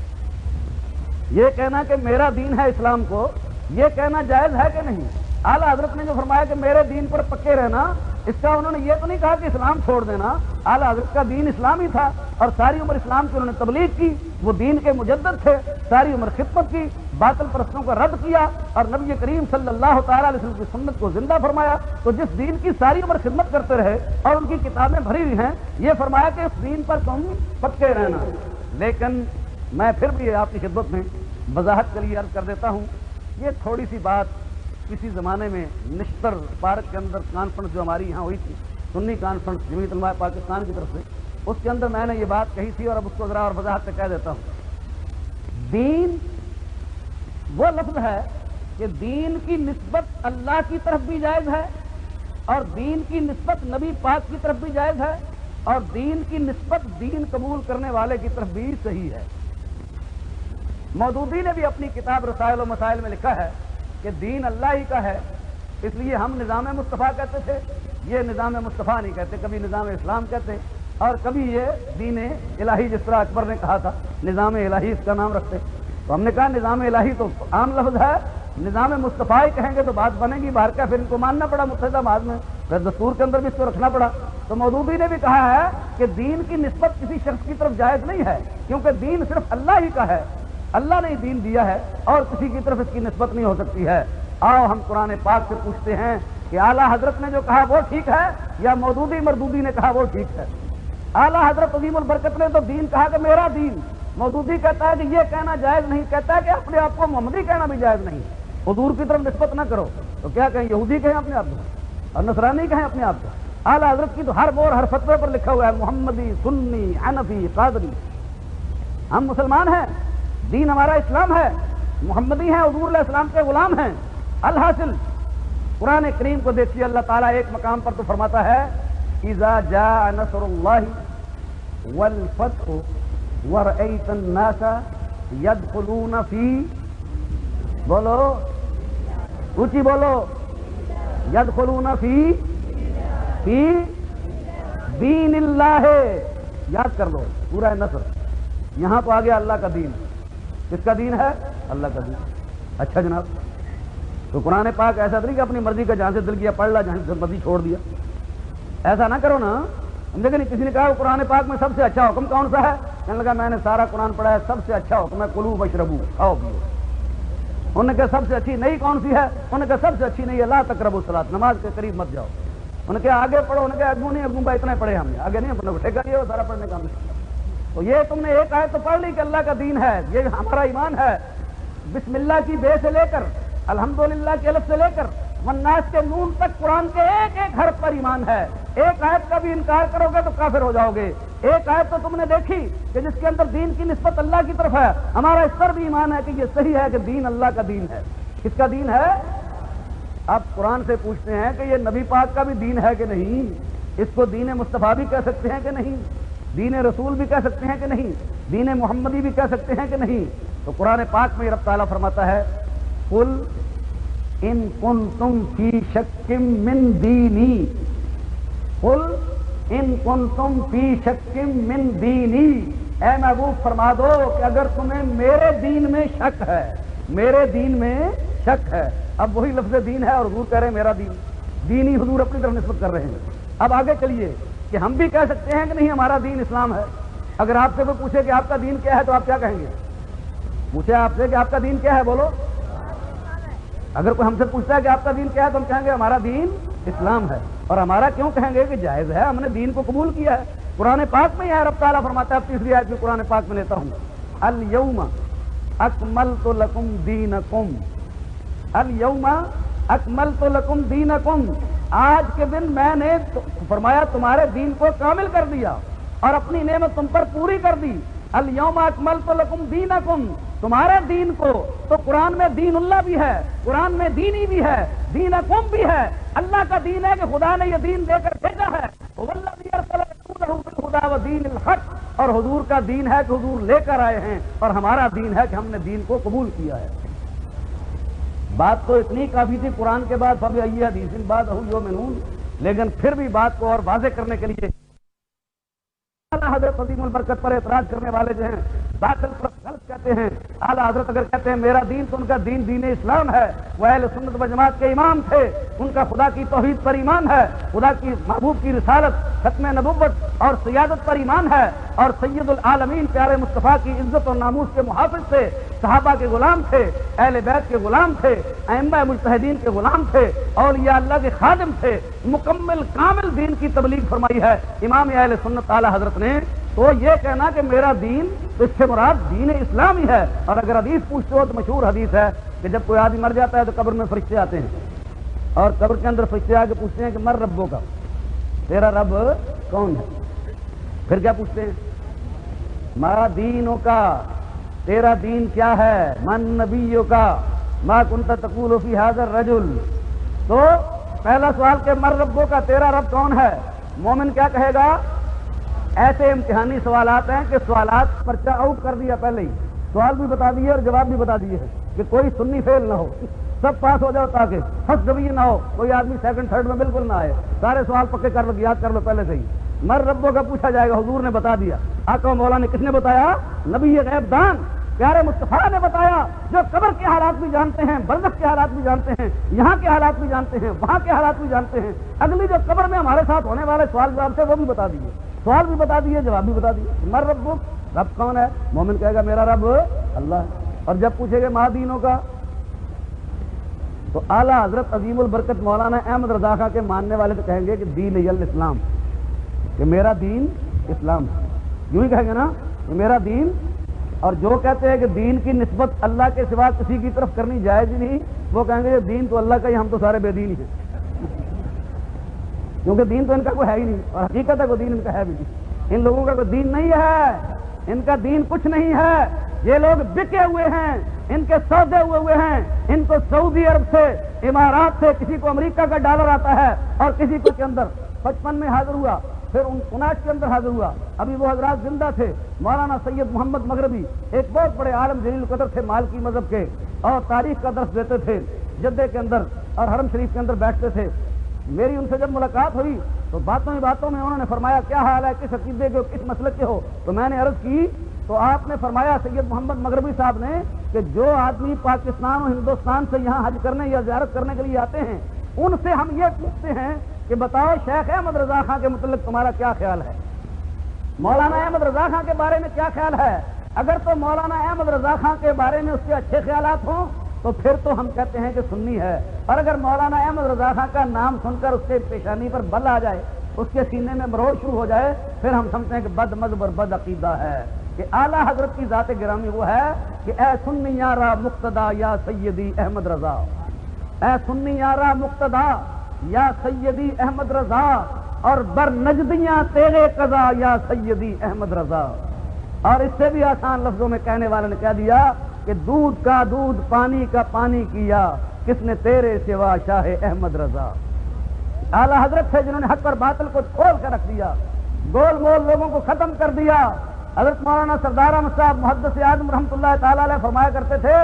یہ کہنا کہ میرا دین ہے اسلام کو، یہ کہنا جائز ہے کہ نہیں؟ اعلیٰ حضرت نے جو فرمایا کہ میرے دین پر پکے رہنا، اس کا انہوں نے یہ تو نہیں کہا کہ اسلام چھوڑ دینا. اعلیٰ حضرت کا دین اسلام ہی تھا اور ساری عمر اسلام کی انہوں نے تبلیغ کی. وہ دین کے مجدد تھے، ساری عمر خدمت کی، باطل پرستوں کا رد کیا اور نبی کریم صلی اللہ تعالیٰ علیہ وسلم کی سنت کو زندہ فرمایا. تو جس دین کی ساری عمر خدمت کرتے رہے اور ان کی کتابیں بھری ہوئی ہیں، یہ فرمایا کہ اس دین پر تم پکے رہنا. لیکن میں پھر بھی آپ کی خدمت میں وضاحت کے لیے عرض کر دیتا ہوں. یہ تھوڑی سی بات کسی زمانے میں نشتر پارک کے اندر کانفرنس جو ہماری یہاں ہوئی تھی، سنی کانفرنس جمعیت علماء پاکستان کی طرف سے، اس کے اندر میں نے یہ بات کہی تھی اور اب اس کو ذرا اور وضاحت سے کہہ دیتا ہوں. دین وہ لفظ ہے کہ دین کی نسبت اللہ کی طرف بھی جائز ہے اور دین کی نسبت نبی پاک کی طرف بھی جائز ہے اور دین کی نسبت دین قبول کرنے والے کی طرف بھی صحیح ہے. مودودی نے بھی اپنی کتاب رسائل و مسائل میں لکھا ہے کہ دین اللہ ہی کا ہے، اس لیے ہم نظام مصطفیٰ کہتے تھے، یہ نظام مصطفیٰ نہیں کہتے، کبھی نظام اسلام کہتے اور کبھی یہ دین الہی، جس طرح اکبر نے کہا تھا نظام الہی اس کا نام رکھتے. تو ہم نے کہا نظام الہی تو عام لفظ ہے، نظام مصطفیٰ ہی کہیں گے تو بات بنے گی باہر کا، پھر ان کو ماننا پڑا متحدہ محاذ میں، پھر دستور کے اندر بھی اس کو رکھنا پڑا. تو مودودی نے بھی کہا ہے کہ دین کی نسبت کسی شخص کی طرف جائز نہیں ہے، کیونکہ دین صرف اللہ ہی کا ہے، اللہ نے دین دیا ہے اور کسی کی طرف اس کی نسبت نہیں ہو سکتی ہے. آؤ ہم قرآن پاک سے پوچھتے ہیں کہ اعلیٰ حضرت نے جو کہا وہ ٹھیک ہے یا مودودی مردودی نے کہا وہ ٹھیک ہے؟ اعلیٰ حضرت عظیم البرکت نے تو دین کہا کہ میرا دین. مودودی کہتا ہے کہ یہ کہنا جائز نہیں، کہتا ہے کہ اپنے آپ کو محمدی کہنا بھی جائز نہیں، حضور کی طرف نسبت نہ کرو. تو کیا کہیں، یہودی کہیں اپنے آپ کو اور نصرانی کہیں اپنے آپ کو؟ اعلیٰ حضرت کی تو ہر مور ہر فتوے پر لکھا ہوا ہے محمدی، سنی، حنفی، قادری. ہم مسلمان ہیں، دین ہمارا اسلام ہے، محمدی ہیں، حضور علیہ السلام کے غلام ہیں. الحاصل قرآن کریم کو دیکھیے، اللہ تعالیٰ ایک مقام پر تو فرماتا ہے اذا جاء نصر اللہ والفتح ورأیت الناس يدخلون فی، بولو اونچی بولو، يدخلون فی دین اللہ. یاد کر لو پورا نصر، یہاں تو آ گیا اللہ کا دین. کس کا دین ہے؟ اللہ کا دین. اچھا جناب، تو قرآن پاک ایسا نہیں کہ اپنی مرضی کا جہاں سے دل کیا پڑھ لا، جہاں سے مرضی چھوڑ دیا. ایسا نہ کرو نا. ہم دیکھیں کسی نے کہا وہ قرآن پاک میں سب سے اچھا حکم کون سا ہے؟ کہنے لگا میں نے سارا قرآن پڑھا ہے، سب سے اچھا حکم ہے کلو واشربو، کھاؤ پیو. انہوں نے کہا سب سے اچھی نہیں کون سی ہے؟ انہوں نے کہا سب سے اچھی نہیں ہے لا تقربوا الصلاۃ، نماز کے قریب مت جاؤ. انہوں نے کہا آگے پڑھو. انہوں نے کہا اگو نہیں، اگو بھائی اتنے پڑھے ہم نے، آگے نہیں اپنا ٹھیکہ لیا وہ سارا پڑھنے کا. تو یہ تم نے ایک آیت تو پڑھ لی کہ اللہ کا دین ہے، یہ ہمارا ایمان ہے. بسم اللہ کی بے سے لے کر الحمدللہ کے الف سے لے کر والناس کے نون تک قرآن کے ایک ایک حرف پر ایمان ہے. ایک آیت کا بھی انکار کرو گے تو کافر ہو جاؤ گے. ایک آیت تو تم نے دیکھی کہ جس کے اندر دین کی نسبت اللہ کی طرف ہے، ہمارا اس پر بھی ایمان ہے کہ یہ صحیح ہے کہ دین اللہ کا دین ہے. کس کا دین ہے؟ اب قرآن سے پوچھتے ہیں کہ یہ نبی پاک کا بھی دین ہے کہ نہیں؟ اس کو دین مصطفیٰ بھی کہہ سکتے ہیں کہ نہیں؟ دین رسول بھی کہہ سکتے ہیں کہ نہیں؟ دین محمدی بھی کہہ سکتے ہیں کہ نہیں؟ تو قرآن پاک میں رب تعالیٰ فرماتا ہے قل ان کنتم فی شک من دینی، قل ان کنتم فی شک من دینی، اے محبوب فرما دو کہ اگر تمہیں میرے دین میں شک ہے، میرے دین میں شک ہے. اب وہی لفظ دین ہے اور حضور کہہ رہے ہیں میرا دین. دینی حضور اپنی طرف نسبت کر رہے ہیں. اب آگے چلیے کہ ہم بھی کہہ سکتے ہیں کہ نہیں ہمارا دین اسلام ہے. اگر آپ سے کوئی پوچھے کہ آپ کا دین کیا ہے تو آپ کیا کہیں گے؟ پوچھے آپ سے کہ آپ کا دین کیا ہے، بولو. اگر کوئی ہم سے پوچھتا ہے کہ آپ کا دین کیا ہے تو ہم کہیں گے ہمارا دین اسلام ہے. اور ہمارا کیوں کہیں گے کہ جائز ہے، ہم نے دین کو قبول کیا ہے. قرآن پاک میں ہے، رب تعالیٰ فرماتا ہے، اب تیسری آیت میں قرآن پاک میں لیتا ہوں، الیوم اکملت لکم دینکم، الیوم اکملت لکم دینکم، آج کے دن میں نے فرمایا تمہارے دین کو کامل کر دیا اور اپنی نعمت تم پر پوری کر دی۔ الیوم اکملت لکم دینکم، تمہارے دین کو، تو قرآن میں دین اللہ بھی ہے، قرآن میں دینی بھی ہے، دینکم بھی ہے، اللہ کا دین ہے کہ خدا نے یہ دین دے کر بھیجا ہے، والذی ارسل رسولہ بالہدی ودین الحق، اور حضور کا دین ہے کہ حضور لے کر آئے ہیں، اور ہمارا دین ہے کہ ہم نے دین کو قبول کیا ہے۔ بات تو اتنی کافی تھی قرآن کے بعد فبأی حدیث بعدہ یؤمنون، لیکن پھر بھی بات کو اور واضح کرنے کے لیے حضرت عظیم البرکت پر اعتراض کرنے والے جو ہیں، باطل پر غلط کہتے ہیں، اعلیٰ حضرت اگر کہتے ہیں میرا دین تو ان کا دین دین اسلام ہے، وہ اہل سنت و جماعت کے امام تھے، ان کا خدا کی توحید پر ایمان ہے، خدا کی محبوب کی رسالت، ختم نبوت اور سیادت پر ایمان ہے، اور سید العالمین پیارے مصطفیٰ کی عزت اور ناموس کے محافظ تھے، صحابہ کے غلام تھے، اہل بیت کے غلام تھے، ائمہ مجتہدین کے غلام تھے، اولیاء اللہ کے خادم تھے، مکمل کامل دین کی تبلیغ فرمائی ہے امام اہل سنت اعلیٰ حضرت نے۔ تو یہ کہنا کہ میرا دین، تو اس سے مراد دین اسلام ہی ہے۔ اور اگر حدیث پوچھتے ہو تو مشہور حدیث ہے کہ جب کوئی آدمی مر جاتا ہے تو قبر میں فرشتے آتے ہیں، اور قبر کے اندر فرشتے آ کے پوچھتے ہیں کہ مر ربوں کا، تیرا رب کون ہے؟ پھر کیا پوچھتے ہیں؟ ما دینوں کا، تیرا دین کیا ہے؟ من نبیوں کا، ما کنت تقول فی ھذا الرجل۔ تو پہلا سوال کہ مر ربوں کا، تیرا رب کون ہے؟ مومن کیا کہے گا؟ ایسے امتحانی سوالات ہیں کہ سوالات پرچہ آؤٹ کر دیا پہلے ہی، سوال بھی بتا دیے اور جواب بھی بتا دیے کہ کوئی سنی فیل نہ ہو، سب پاس ہو جاؤ تاکہ فرسٹ ڈویژن نہ ہو، کوئی آدمی سیکنڈ تھرڈ میں بالکل نہ آئے، سارے سوال پکے کر لو، یاد کر لو پہلے سے ہی۔ مر ربوں کا پوچھا جائے گا، حضور نے بتا دیا، آقا و مولا نے کس نے بتایا؟ نبی غیب دان پیارے مصطفیٰ نے بتایا، جو قبر کے حالات بھی جانتے ہیں، برزخ کے حالات بھی جانتے ہیں، یہاں کے حالات بھی جانتے ہیں، وہاں کے حالات بھی جانتے ہیں، اگلی جو قبر میں ہمارے ساتھ ہونے والے سوال جواب تھے وہ بھی بتا دیے، سوال بھی بتا دیے، جواب بھی بتا دیے۔ مر ربک، رب کون ہے؟ مومن کہے گا میرا رب اللہ ہے۔ اور جب پوچھے گا ماں دینوں کا، تو اعلیٰ حضرت عظیم البرکت مولانا احمد رضا خان کے ماننے والے تو کہیں گے کہ دین الاسلام، کہ میرا دین اسلام، یوں ہی کہیں گے نا کہ میرا دین۔ اور جو کہتے ہیں کہ دین کی نسبت اللہ کے سوا کسی کی طرف کرنی جائز ہی نہیں، وہ کہیں گے یہ دین تو اللہ کا ہی، ہم تو سارے بے دین ہی ہیں، کیونکہ دین تو ان کا کوئی ہے ہی نہیں، اور حقیقت ہے کوئی دین ان کا ہے بھی نہیں، ان لوگوں کا کوئی دین نہیں ہے، ان کا دین کچھ نہیں ہے، یہ لوگ بکے ہوئے ہیں، ان کے سودے ہوئے ہیں، ان کو سعودی عرب سے، امارات سے، کسی کو امریکہ کا ڈالر آتا ہے، اور کسی کو کے اندر 55 میں حاضر ہوا، پھر 59 کے اندر حاضر ہوا، ابھی وہ حضرات زندہ تھے، مولانا سید محمد مغربی ایک بہت بڑے عالم جلیل القدر تھے مالکی مذہب کے، اور تاریخ کا درس دیتے تھے جدے کے اندر اور حرم شریف کے اندر بیٹھتے تھے۔ میری ان سے جب ملاقات ہوئی تو باتوں ہی باتوں میں انہوں نے فرمایا کیا حال ہے، کس عقیدے کے ہو، کس مسلک کے ہو؟ تو میں نے عرض کی تو آپ نے فرمایا سید محمد مغربی صاحب نے کہ جو آدمی پاکستان اور ہندوستان سے یہاں حج کرنے یا زیارت کرنے کے لیے آتے ہیں، ان سے ہم یہ پوچھتے ہیں کہ بتاؤ شیخ احمد رضا خان کے متعلق تمہارا کیا خیال ہے، مولانا احمد رضا خان کے بارے میں کیا خیال ہے؟ اگر تو مولانا احمد رضا خان کے بارے میں اس کے اچھے خیالات ہوں تو پھر تو ہم کہتے ہیں کہ سنی ہے، اور اگر مولانا احمد رضا خان کا نام سن کر اس کے پیشانی پر بل آ جائے، اس کے سینے میں مروڑ شروع ہو جائے، پھر ہم سمجھتے ہیں کہ بد مذہب اور بد عقیدہ ہے۔ کہ اعلیٰ حضرت کی ذات گرامی وہ ہے کہ اے سنی یارا مقتدا یا سیدی احمد رضا، اے سنی یارا مقتدا یا سیدی احمد رضا، اور بر نجدیاں تیرے قضا یا سیدی احمد رضا۔ اور اس سے بھی آسان لفظوں میں کہنے والے نے کہہ دیا کہ دودھ کا دودھ، پانی کا پانی کیا، کس نے تیرے سوا شاہ احمد رضا۔ اعلیٰ حضرت تھے جنہوں نے حق اور باطل کو کھول کر رکھ دیا، گول مول لوگوں کو ختم کر دیا۔ حضرت مولانا سردار احمد صاحب محدث اعظم رحمۃ اللہ تعالیٰ علیہ فرمایا کرتے تھے،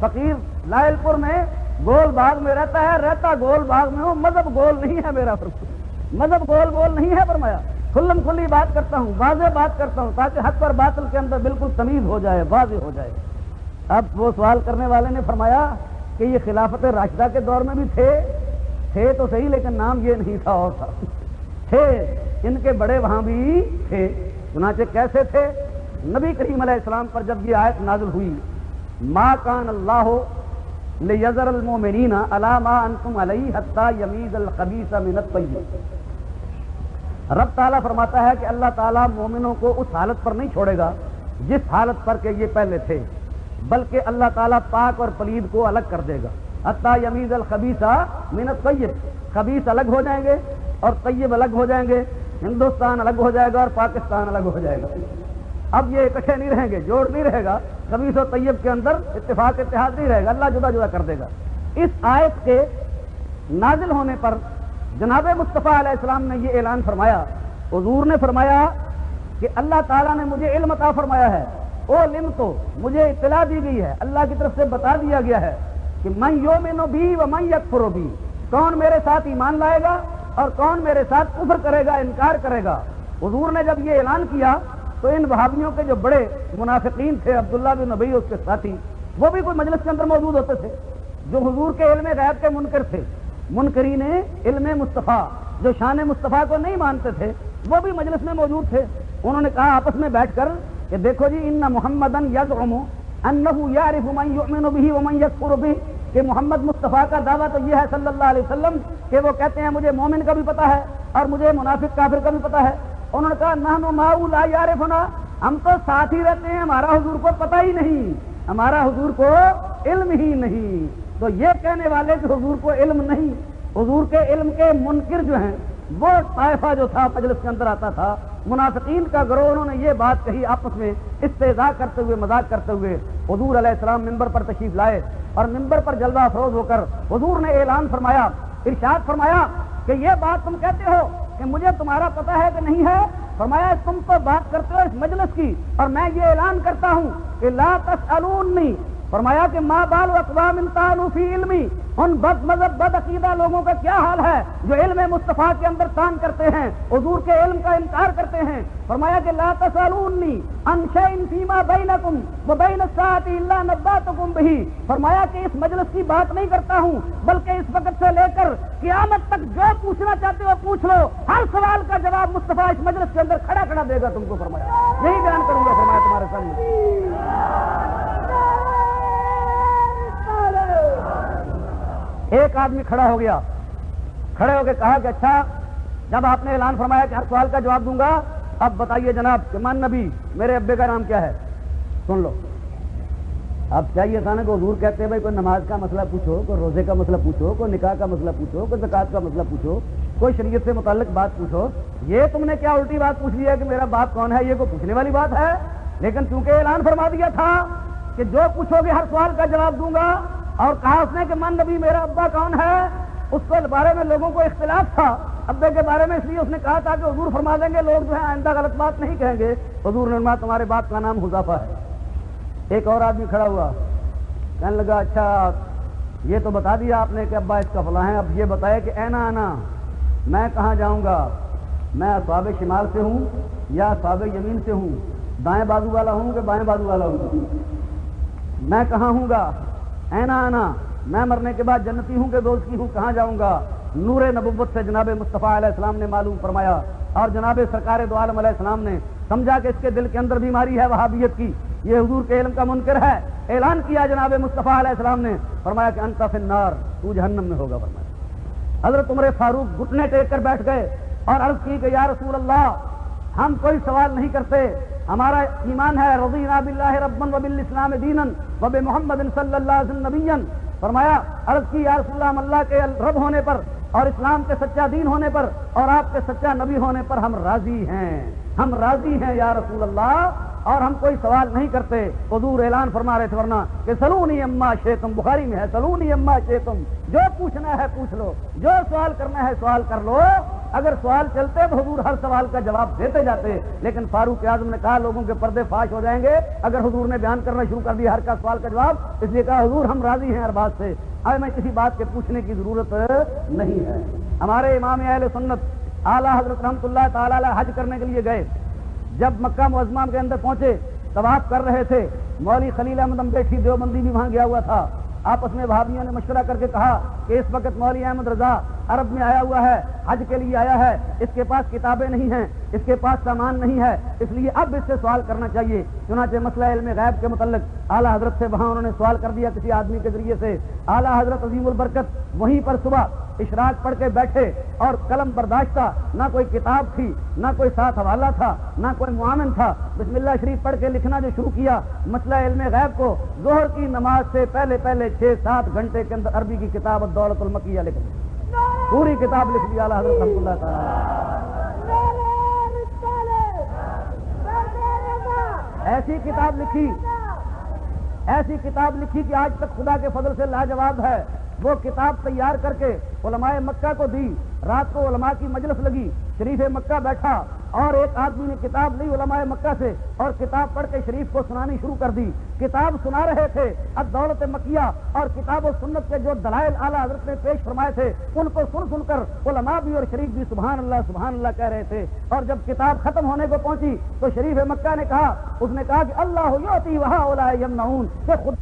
فقیر لائل پور میں گول باغ میں رہتا ہے، رہتا گول باغ میں ہوں، مذہب گول نہیں ہے میرا، مذہب گول نہیں ہے، فرمایا کھلم کھلی بات کرتا ہوں، واضح بات کرتا ہوں تاکہ حق اور باطل کے اندر بالکل تمیز ہو جائے، واضح ہو جائے۔ اب وہ سوال کرنے والے نے فرمایا کہ یہ خلافت راشدہ کے دور میں بھی تھے تو صحیح، لیکن نام یہ نہیں تھا، اور تھا، تھے ان کے بڑے وہاں بھی تھے۔ چنانچہ کیسے تھے؟ نبی کریم علیہ السلام پر جب یہ آیت نازل ہوئی، ما کان اللہ لیذر المؤمنین علی ما انتم علیہ حتی یمیز الخبیث من الطیب، رب تعالیٰ فرماتا ہے کہ اللہ تعالیٰ مومنوں کو اس حالت پر نہیں چھوڑے گا جس حالت پر کہ یہ پہلے تھے، بلکہ اللہ تعالیٰ پاک اور پلید کو الگ کر دے گا۔ حتیٰ یمیز الخبیث من الطیب، خبیث الگ ہو جائیں گے اور طیب الگ ہو جائیں گے، ہندوستان الگ ہو جائے گا اور پاکستان الگ ہو جائے گا۔ اب یہ اکٹھے نہیں رہیں گے، جوڑ نہیں رہے گا، خبیث و طیب کے اندر اتفاق اتحاد نہیں رہے گا، اللہ جدا جدا کر دے گا۔ اس آیت کے نازل ہونے پر جناب مصطفیٰ علیہ السلام نے یہ اعلان فرمایا، حضور نے فرمایا کہ اللہ تعالیٰ نے مجھے علم عطا فرمایا ہے، وہ علم تو مجھے اطلاع دی گئی ہے، اللہ کی طرف سے بتا دیا گیا ہے کہ من یؤمن بی و من یکفر بی، کون میرے ساتھ ایمان لائے گا اور کون میرے ساتھ کفر کرے گا، انکار کرے گا۔ حضور نے جب یہ اعلان کیا تو ان وہابیوں کے جو بڑے منافقین تھے، عبداللہ بن ابی اس کے ساتھی، وہ بھی کوئی مجلس کے اندر موجود ہوتے تھے، جو حضور کے علم غیب کے منکر تھے، منکرین علم مصطفیٰ، جو شان مصطفیٰ کو نہیں مانتے تھے، وہ بھی مجلس میں موجود تھے۔ انہوں نے کہا آپس میں بیٹھ کر کہ دیکھو جی، ان محمدن یزعم انہ یعرف من یؤمن بہ ومن یکفر بہ، کہ محمد مصطفیٰ کا دعویٰ تو یہ ہے صلی اللہ علیہ وسلم کہ وہ کہتے ہیں مجھے مومن کا بھی پتہ ہے اور مجھے منافق کافر کا بھی پتہ ہے۔ انہوں نے کہا نحن معه لا یعرفنا، ہم تو ساتھ ہی رہتے ہیں، ہمارا حضور کو پتہ ہی نہیں، ہمارا حضور کو علم ہی نہیں۔ تو یہ کہنے والے کہ حضور کو علم نہیں، حضور کے علم کے منکر جو ہیں، وہ طائفہ جو تھا مجلس کے اندر آتا تھا، منافقین کا گروہ، انہوں نے یہ بات کہی آپس میں استہزاء کرتے ہوئے، مذاق کرتے ہوئے۔ حضور علیہ السلام ممبر پر تشریف لائے اور ممبر پر جلوہ افروز ہو کر حضور نے اعلان فرمایا، ارشاد فرمایا کہ یہ بات تم کہتے ہو کہ مجھے تمہارا پتہ ہے کہ نہیں ہے؟ فرمایا تم تو بات کرتے ہو اس مجلس کی، اور میں یہ اعلان کرتا ہوں کہ لا تسألونی، فرمایا کہ ما بال اقوام طعنوا فی علمی، ان بد مذہب بد عقیدہ لوگوں کا کیا حال ہے جو علم مصطفیٰ کے اندر طعن کرتے ہیں، حضور کے علم کا انکار کرتے ہیں۔ فرمایا کہ لا تسألونی عن شیء فیما بینکم وبین الساعۃ الا نبأتکم بہ، فرمایا کہ اس مجلس کی بات نہیں کرتا ہوں، بلکہ اس وقت سے لے کر قیامت تک جو پوچھنا چاہتے ہو پوچھ لو، ہر سوال کا جواب مصطفیٰ اس مجلس کے اندر کھڑا کھڑا دے گا تم کو۔ فرمایا یہی بیان کروں گا، فرمایا تمہارے سامنے۔ ایک آدمی کھڑا ہو گیا، کھڑے ہو کے کہا کہ اچھا، جب آپ نے اعلان فرمایا کہ ہر سوال کا جواب دوں گا، اب بتائیے جناب کہ من نبی، میرے ابے کا نام کیا ہے؟ سن لو۔ اب چاہیے تھا نا کہ حضور کہتے ہیں بھائی کوئی نماز کا مسئلہ پوچھو، کوئی روزے کا مسئلہ پوچھو، کوئی نکاح کا مسئلہ پوچھو، کوئی زکوٰۃ کا مسئلہ پوچھو، کوئی شریعت سے متعلق بات پوچھو۔ یہ تم نے کیا الٹی بات پوچھ لی ہے کہ میرا باپ کون ہے؟ یہ کوئی پوچھنے والی بات ہے؟ لیکن چونکہ اعلان فرما دیا تھا کہ جو پوچھو گے ہر سوال کا جواب دوں گا، اور کہا اس نے کہ من نبی میرا ابا کون ہے، اس کے بارے میں لوگوں کو اختلاف تھا ابے کے بارے میں، اس لیے اس نے کہا تھا کہ حضور فرما دیں گے، لوگ جو ہے آئندہ غلط بات نہیں کہیں گے۔ حضور نے فرمایا تمہارے باپ کا نام حذیفہ ہے۔ ایک اور آدمی کھڑا ہوا، کہنے لگا اچھا یہ تو بتا دیا آپ نے کہ ابا اس کا فلاں ہے، اب یہ بتائے کہ اینا انا، میں کہاں جاؤں گا؟ میں اصحاب شمال سے ہوں یا اصحاب یمین سے ہوں؟ دائیں بازو والا ہوں کہ بائیں بازو والا ہوں؟ میں کہاں ہوں گا؟ اینا انا، میں مرنے کے بعد جنتی ہوں کہ دوزخی ہوں؟ کہاں جاؤں گا؟ نور نبوت سے جناب مصطفیٰ علیہ السلام نے معلوم فرمایا، اور جناب سرکار دو عالم علیہ السلام نے سمجھا کہ اس کے دل کے اندر بیماری ہے وہابیت کی، یہ حضور کے علم کا منکر ہے۔ اعلان کیا جناب مصطفیٰ علیہ السلام نے، فرمایا کہ انت فی النار، تو جہنم میں ہوگا۔ فرمایا حضرت عمر فاروق گھٹنے ٹیک کر بیٹھ گئے اور عرض کی کہ یا رسول اللہ، ہم کوئی سوال نہیں کرتے، ہمارا ایمان ہے رضینا باللہ ربا وبالاسلام دینا وبمحمد صلی اللہ علیہ وسلم نبیا۔ فرمایا عرض کی یا رسول اللہ، ہم اللہ کے رب ہونے پر اور اسلام کے سچا دین ہونے پر اور آپ کے سچا نبی ہونے پر ہم راضی ہیں، ہم راضی ہیں یا رسول اللہ، اور ہم کوئی سوال نہیں کرتے۔ حضور اعلان فرما رہے تھے ورنہ کہ سلونی اما شئتم، بخاری میں ہے سلونی اما شئتم، جو پوچھنا ہے پوچھ لو، جو سوال کرنا ہے سوال کر لو۔ اگر سوال چلتے تو حضور ہر سوال کا جواب دیتے جاتے، لیکن فاروق اعظم نے کہا لوگوں کے پردے فاش ہو جائیں گے اگر حضور نے بیان کرنا شروع کر دیا ہر کا سوال کا جواب، اس لیے کہا حضور ہم راضی ہیں ہر بات سے، اب میں کسی بات کے پوچھنے کی ضرورت نہیں ہے۔ ہمارے امام اہل سنت اعلیٰ حضرت رحمۃ اللہ تعالی علیہ حج کرنے کے لیے گئے، جب مکہ معظمہ کے اندر پہنچے، طواف کر رہے تھے، مولوی خلیل احمد امبیٹھی دیوبندی بھی وہاں گیا ہوا تھا۔ آپس میں وہابیوں نے مشورہ کر کے کہا کہ اس وقت مولوی احمد رضا عرب میں آیا ہوا ہے، حج کے لیے آیا ہے، اس کے پاس کتابیں نہیں ہیں، اس کے پاس سامان نہیں ہے، اس لیے اب اس سے سوال کرنا چاہیے۔ چنانچہ مسئلہ علم غیب کے متعلق اعلیٰ حضرت سے وہاں انہوں نے سوال کر دیا کسی آدمی کے ذریعے سے. اعلیٰ حضرت عظیم البرکت وہیں پر صبح اشراق پڑھ کے بیٹھے اور قلم برداشت تھا, نہ کوئی کتاب تھی, نہ کوئی ساتھ حوالہ تھا, نہ کوئی معاون تھا. بسم اللہ شریف پڑھ کے لکھنا جو شروع کیا, مسئلہ علم غیب کو ظہر کی نماز سے پہلے 6-7 گھنٹے کے اندر عربی کی کتاب الدولۃ المکیہ لکھ دی, پوری کتاب لکھ دی اعلیٰ حضرت رحمۃ اللہ تعالی. ایسی کتاب لکھی کہ آج تک خدا کے فضل سے لاجواب ہے. وہ کتاب تیار کر کے علماء مکہ کو دی. رات کو علماء کی مجلس لگی, شریف مکہ بیٹھا اور ایک آدمی نے کتاب لی علماء مکہ سے اور کتاب پڑھ کے شریف کو سنانی شروع کر دی. کتاب سنا رہے تھے الدولۃ مکیہ, اور کتاب و سنت کے جو دلائل اعلیٰ حضرت نے پیش فرمائے تھے ان کو سن کر علماء بھی اور شریف بھی سبحان اللہ کہہ رہے تھے. اور جب کتاب ختم ہونے کو پہنچی تو شریف مکہ نے کہا کہ اللہ یعطی وہؤلاء یمنعون, کہ خود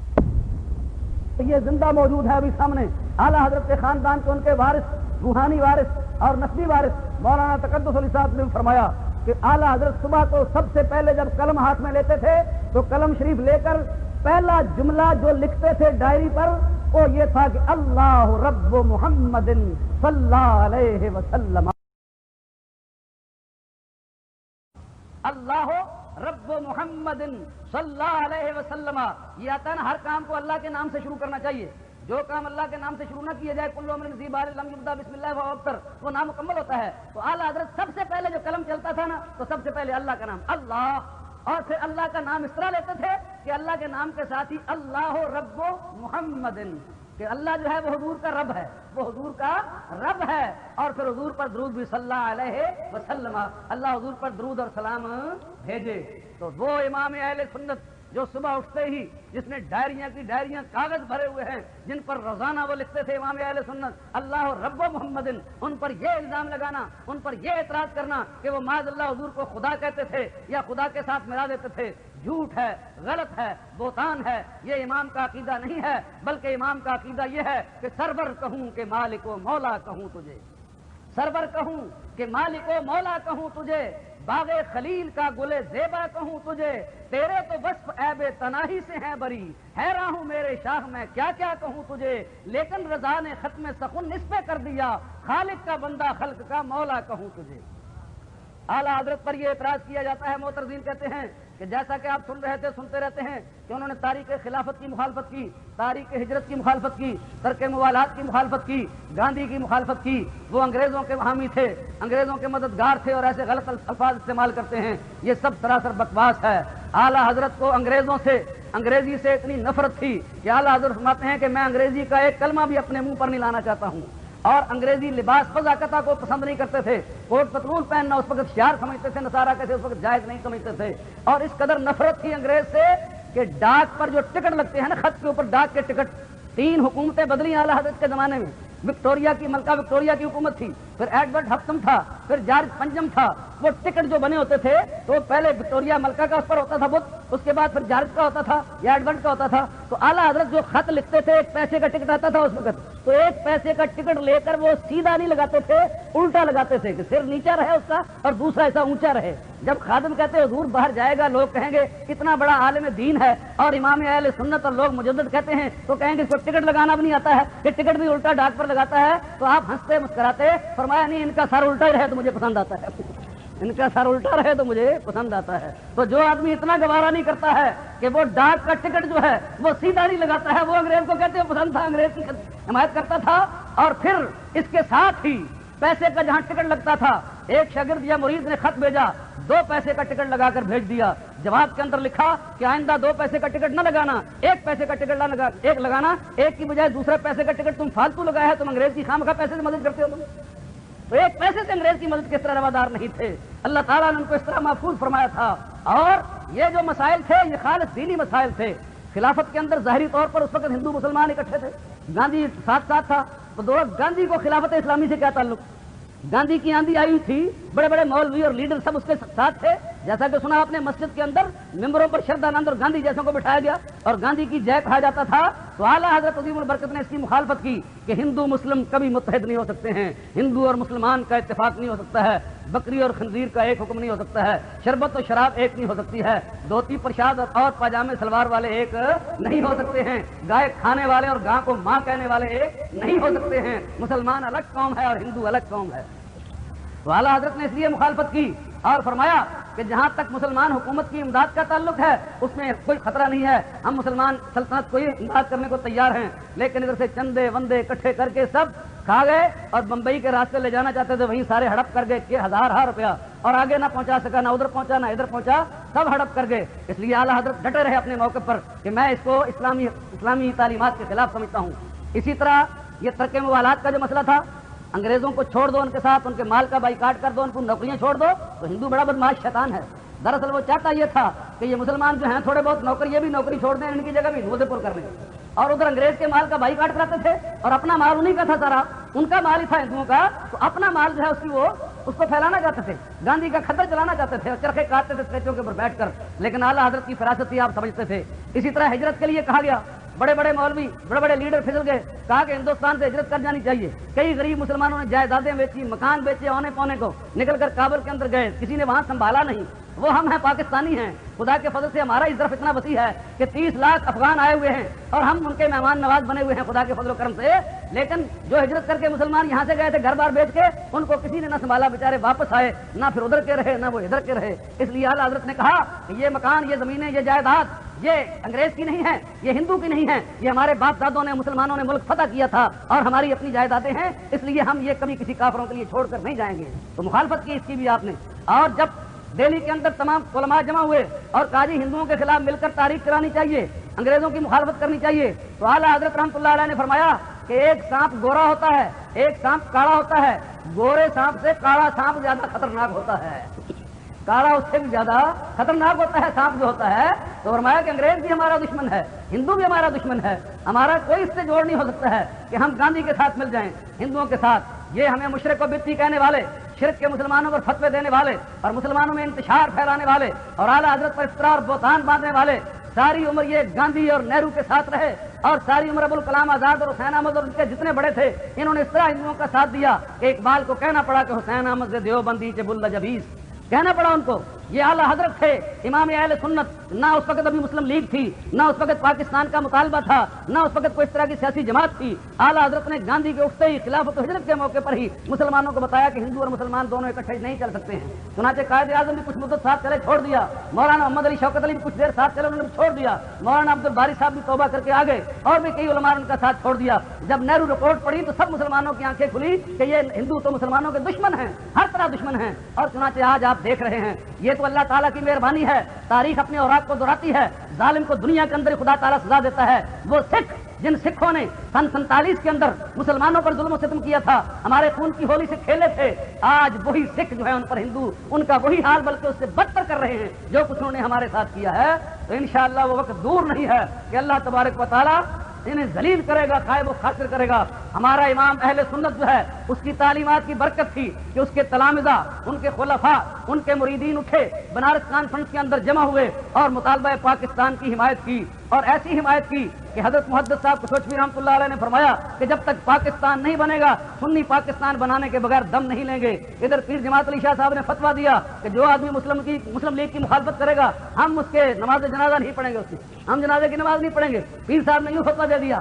یہ زندہ موجود ہے ابھی سامنے. اعلیٰ حضرت کے خاندان کے ان کے وارث, روحانی وارث اور نسبی وارث مولانا تقدس علی صاحب نے فرمایا کہ اعلیٰ حضرت صبح کو سب سے پہلے جب قلم ہاتھ میں لیتے تھے تو قلم شریف لے کر پہلا جملہ جو لکھتے تھے ڈائری پر وہ یہ تھا کہ اللہ رب محمد صلی اللہ علیہ وسلم, اللہ رب محمد صلی اللہ علیہ وسلم. یہ آتا ہے نا, ہر کام کو اللہ کے نام سے شروع کرنا چاہیے. جو کام اللہ کے نام سے شروع نہ کیا جائے کل امر ذی بال لم یبدا بسم اللہ وهو ابتر, وہ نامکمل ہوتا ہے. تو اعلیٰ حضرت سب سے پہلے جو قلم چلتا تھا نا تو سب سے پہلے اللہ کا نام اللہ, اور پھر اللہ کا نام اس طرح لیتے تھے کہ اللہ کے نام کے ساتھ ہی اللہ رب محمد, کہ اللہ جو ہے وہ حضور کا رب ہے, وہ حضور کا رب ہے. اور پھر حضور پر درود بھی صلی اللہ علیہ وسلم, اللہ حضور پر درود اور سلام بھیجے. تو وہ امام اہل سنت جو صبح اٹھتے ہی جس نے ڈائریاں کی ڈائریاں کاغذ بھرے ہوئے ہیں جن پر روزانہ وہ لکھتے تھے امام اہل سنت اللہ رب محمد, ان پر یہ الزام لگانا, ان پر یہ اعتراض کرنا کہ وہ معاذ اللہ حضور کو خدا کہتے تھے یا خدا کے ساتھ ملا دیتے تھے, جھوٹ ہے, غلط ہے, بہتان ہے. یہ امام کا عقیدہ نہیں ہے, بلکہ امام کا عقیدہ یہ ہے کہ سرور کہوں کہ مالک و مولا کہوں تجھے, سرور کہوں کہ مالک و مولا کہوں تجھے, باغ خلیل کا گلے زیبا کہوں تجھے, تیرے تو وصف عیب تناہی سے ہیں بری, حیران ہوں میرے شاہ میں کیا کیا کہوں تجھے, لیکن رضا نے ختم سخن اس پہ کر دیا, خالق کا بندہ خلق کا مولا کہوں تجھے. اعلیٰ حضرت پر یہ اعتراض کیا جاتا ہے, معترضین کہتے ہیں کہ جیسا کہ آپ سنتے رہتے ہیں کہ انہوں نے تاریخ خلافت کی مخالفت کی, تاریخ ہجرت کی مخالفت کی, ترک موالات کی مخالفت کی, گاندھی کی مخالفت کی, وہ انگریزوں کے حامی تھے, انگریزوں کے مددگار تھے اور ایسے غلط الفاظ استعمال کرتے ہیں. یہ سب سراسر بکواس ہے. اعلیٰ حضرت کو انگریزی سے اتنی نفرت تھی کہ اعلیٰ حضرت فرماتے ہیں کہ میں انگریزی کا ایک کلمہ بھی اپنے منہ پر نہیں لانا چاہتا ہوں, اور انگریزی لباس فضاقتہ کو پسند نہیں کرتے تھے. کوٹ پتلون پہننا اس وقت شعار سمجھتے تھے, نصارہ کہتے اس وقت جائز نہیں سمجھتے تھے. اور اس قدر نفرت تھی انگریز سے کہ ڈاک پر جو ٹکٹ لگتے ہیں نا, خط کے اوپر ڈاک کے ٹکٹ, 3 حکومتیں بدلی اعلیٰ حضرت کے زمانے میں. وکٹوریہ کی ملکہ وکٹوریہ کی حکومت تھی, پھر ایڈورڈ ہفتم تھا, پھر جارج پنجم تھا. وہ ٹکٹ جو بنے ہوتے تھے تو پہلے وکٹوریہ ملکہ کا اس پر ہوتا تھا بت, اس کے بعد پھر جارج کا ہوتا تھا یا ایڈورڈ کا ہوتا تھا. تو اعلیٰ حضرت جو خط لکھتے تھے 1 پیسے کا ٹکٹ آتا تھا اس وقت, تو 1 پیسے کا ٹکٹ لے کر وہ سیدھا نہیں لگاتے تھے, الٹا لگاتے تھے کہ سر نیچا رہے اس کا اور دوسرا ایسا اونچا رہے. جب خادم کہتے حضور باہر جائے گا لوگ کہیں گے اتنا بڑا عالم دین ہے اور امام اہل سنت اور لوگ مجدد کہتے ہیں, تو کہیں گے اس کو ٹکٹ لگانا بھی نہیں آتا ہے, کہ ٹکٹ بھی الٹا ڈاک پر لگاتا ہے. تو آپ ہنستے مسکراتے, فرمایا نہیں ان کا سر الٹا ہی رہے تو مجھے پسند آتا ہے, ان کا سر الٹا رہے تو مجھے پسند آتا ہے. تو جو آدمی اتنا گوارا نہیں کرتا ہے کہ وہ ڈاک کا ٹکٹ جو ہے وہ سیدھا نہیں لگاتا ہے, وہ انگریز کو کہتے ہیں پسند تھا, انگریز کی حمایت کرتا تھا. اور پھر اس کے ساتھ ہی پیسے کا جہاں ٹکٹ لگتا تھا, ایک شاگرد یا مرید نے خط بھیجا, 2 پیسے کا ٹکٹ لگا کر بھیج دیا. جواب کے اندر لکھا کہ آئندہ 2 پیسے کا ٹکٹ نہ لگانا, 1 پیسے کا ٹکٹ لگانا, 1 کی بجائے دوسرے پیسے کا ٹکٹ تم فالتو لگایا ہے, تم انگریز کی خواہ پیسے سے مدد کرتے ہو. تو 1 پیسے سے انگریز کی مدد کس طرح روادار نہیں تھے. اللہ تعالیٰ نے ان کو اس طرح محفوظ فرمایا تھا. اور یہ جو مسائل تھے یہ خالص دینی مسائل تھے. خلافت کے اندر ظاہری طور پر اس وقت ہندو مسلمان اکٹھے تھے, گاندھی ساتھ تھا. تو گاندھی کو خلافت اسلامی سے کیا تعلق؟ گاندھی کی آندھی آئی تھی, بڑے بڑے مولوی اور لیڈر سب اس کے ساتھ تھے, جیسا کہ سنا آپ نے مسجد کے اندر ممبروں پر شردانند اور گاندھی جیسوں کو بٹھایا گیا اور گاندھی کی جے کہا جاتا تھا، تو اعلیٰ حضرت عظیم البرکت نے اس کی مخالفت کی کہ ہندو مسلم کبھی متحد نہیں ہو سکتے ہیں، ہندو اور مسلمان کا اتفاق نہیں ہو سکتا ہے، بکری اور خنزیر کا ایک حکم نہیں ہو سکتا ہے، شربت اور شراب ایک نہیں ہو سکتی ہے، دھوتی پرشاد اور پاجامے سلوار والے ایک نہیں ہو سکتے ہیں، گائے کھانے والے اور گاں کو ماں کہنے والے ایک نہیں ہو سکتے ہیں، مسلمان الگ قوم ہے اور ہندو الگ قوم ہے۔ تو اعلیٰ حضرت نے اس لیے مخالفت کی اور فرمایا کہ جہاں تک مسلمان حکومت کی امداد کا تعلق ہے اس میں کوئی خطرہ نہیں ہے، ہم مسلمان سلطنت کو امداد کرنے کو تیار ہیں، لیکن ادھر سے چندے وندے اکٹھے کر کے سب کھا گئے اور بمبئی کے راستے لے جانا چاہتے تھے، وہیں سارے ہڑپ کر گئے کہ ہزار روپیہ، اور آگے نہ پہنچا سکا، نہ ادھر پہنچا نہ ادھر پہنچا، سب ہڑپ کر گئے۔ اس لیے اعلیٰ حضرت ڈٹے رہے اپنے موقع پر کہ میں اس کو اسلامی تعلیمات کے خلاف سمجھتا ہوں۔ اسی طرح یہ ترک موالات کا جو مسئلہ تھا، انگریزوں کو چھوڑ دو، ان کے ساتھ ان کے مال کا بائیکاٹ کر دو، ان کو نوکریاں چھوڑ دو، تو ہندو بڑا بدماش شیطان ہے۔ دراصل وہ چاہتا یہ تھا کہ یہ مسلمان جو ہیں تھوڑے بہت نوکری، یہ بھی نوکری چھوڑ دیں، ان کی جگہ بھی روزے پور کر لیں، اور ادھر انگریز کے مال کا بائیکاٹ کراتے تھے اور اپنا مال انہیں کا تھا، سارا ان کا مال ہی تھا ہندوؤں کا، تو اپنا مال جو ہے اس کو پھیلانا چاہتے تھے، گاندھی کا خطر چلانا چاہتے تھے اور چرخے کاٹتے تھے اسٹیچوں کے اوپر بیٹھ کر، لیکن اعلیٰ حضرت کی فراست تھی، آپ سمجھتے تھے۔ اسی طرح ہجرت کے لیے کہا گیا، بڑے بڑے مولوی بڑے بڑے لیڈر پھسل گئے، کہا کہ ہندوستان سے ہجرت کر جانی چاہیے۔ کئی غریب مسلمانوں نے جائیدادیں بیچی، مکان بیچے، اونے پونے کو نکل کر کابل کے اندر گئے، کسی نے وہاں سنبھالا نہیں۔ وہ ہم ہیں، پاکستانی ہیں، خدا کے فضل سے ہمارا اس طرف اتنا وسیع ہے کہ 30 لاکھ افغان آئے ہوئے ہیں اور ہم ان کے مہمان نواز بنے ہوئے ہیں خدا کے فضل و کرم سے، لیکن جو ہجرت کر کے مسلمان یہاں سے گئے تھے گھر بار بیچ کے، ان کو کسی نے نہ سنبھالا، بیچارے واپس آئے، نہ پھر ادھر کے رہے نہ وہ ادھر کے رہے۔ اس لیے اعلیٰ حضرت نے کہا کہ یہ مکان، یہ زمینیں، یہ جائیداد یہ انگریز کی نہیں ہے، یہ ہندو کی نہیں ہے، یہ ہمارے باپ دادوں نے، مسلمانوں نے ملک فتح کیا تھا اور ہماری اپنی جائیدادیں ہیں، اس لیے ہم یہ کبھی کسی کافروں کے لیے چھوڑ کر نہیں جائیں گے۔ تو مخالفت کی اس کی بھی آپ نے۔ اور جب دہلی کے اندر تمام علماء جمع ہوئے اور کہا جی ہندوؤں کے خلاف مل کر تاریخ کرانی چاہیے، انگریزوں کی مخالفت کرنی چاہیے، تو اعلیٰ حضرت رحمۃ اللہ علیہ نے فرمایا کہ ایک سانپ گورا ہوتا ہے، ایک سانپ کاڑا ہوتا ہے، گورے سانپ سے کاڑا سانپ زیادہ خطرناک ہوتا ہے، کاڑا اس سے بھی زیادہ خطرناک ہوتا ہے سانپ جو ہوتا ہے۔ تو فرمایا کہ انگریز بھی ہمارا دشمن ہے، ہندو بھی ہمارا دشمن ہے، ہمارا کوئی اس سے جوڑ نہیں ہو سکتا ہے کہ ہم گاندھی کے ساتھ مل جائیں، ہندوؤں کے ساتھ۔ یہ ہمیں مشرک و بدعتی کہنے والے، شرک کے مسلمانوں پر فتوے دینے والے اور مسلمانوں میں انتشار پھیلانے والے اور اعلیٰ حضرت پر افتراء اور بہتان باندھنے والے، ساری عمر یہ گاندھی اور نہرو کے ساتھ رہے اور ساری عمر ابوالکلام آزاد اور حسین احمد اور ان کے جتنے بڑے تھے، انہوں نے اس طرح ہندوؤں کا ساتھ دیا کہ اقبال کو کہنا پڑا کہ حسین احمد سے دیوبندی چ بل جبیس، کہنا پڑا ان کو۔ یہ اعلیٰ حضرت تھے، امام اہل سنت، نہ اس وقت ابھی مسلم لیگ تھی، نہ اس وقت پاکستان کا مطالبہ تھا، نہ اس وقت کوئی اس طرح کی سیاسی جماعت تھی۔ اعلیٰ حضرت نے گاندھی کے اٹھتے ہی خلافت و ہجرت کے موقع پر ہی مسلمانوں کو بتایا کہ ہندو اور مسلمان دونوں اکٹھے نہیں چل سکتے ہیں۔ چنانچہ قائد اعظم بھی کچھ مدت ساتھ چلے، چھوڑ دیا، مولانا محمد علی شوکت علی بھی کچھ دیر ساتھ چلے، انہوں نے چھوڑ دیا، مولانا عبد الباری صاحب بھی توبہ کر کے آ گئے اور بھی کئی علماء نے ان کا ساتھ چھوڑ دیا۔ جب نہرو رپورٹ پڑھی تو سب مسلمانوں کی آنکھیں کھلی کہ یہ ہندو تو مسلمانوں کے دشمن ہیں، ہر طرح دشمن ہیں، اور چنانچہ آج آپ دیکھ رہے ہیں یہ تو اللہ تعالیٰ کی مہربانی ہے، تاریخ اپنے اوراق کو دہراتی ہے، ظالم کو دنیا کے اندر خدا تعالیٰ سزا دیتا ہے۔ وہ سکھ جن سکھوں نے سن 47 کے اندر مسلمانوں پر ظلم و ستم کیا تھا، ہمارے خون کی ہولی سے کھیلے تھے، آج وہی سکھ جو ہے ان پر ہندو ان کا وہی حال بلکہ اس سے بدتر کر رہے ہیں جو کچھ انہوں نے ہمارے ساتھ کیا ہے۔ تو انشاءاللہ وہ وقت دور نہیں ہے کہ اللہ تبارک و تعالیٰ انہیں ذلیل کرے گا، خائب و خاسر کرے گا۔ ہمارا امام اہل سنت جو ہے اس کی تعلیمات کی برکت تھی کہ اس کے تلامذہ، ان کے خلفاء، ان کے مریدین اٹھے، بنارس کانفرنس کے اندر جمع ہوئے اور مطالبہ پاکستان کی حمایت کی، اور ایسی حمایت کی کہ حضرت محدث صاحب کشوچوی رحمۃ اللہ علیہ نے فرمایا کہ جب تک پاکستان نہیں بنے گا سنی پاکستان بنانے کے بغیر دم نہیں لیں گے۔ ادھر پیر جماعت علی شاہ صاحب نے فتویٰ دیا کہ جو آدمی مسلم لیگ کی مخالفت کرے گا ہم اس کے نماز جنازہ نہیں پڑھیں گے، اس کی ہم جنازے کی نماز نہیں پڑھیں گے۔ پیر صاحب نے یوں فتویٰ دے دیا۔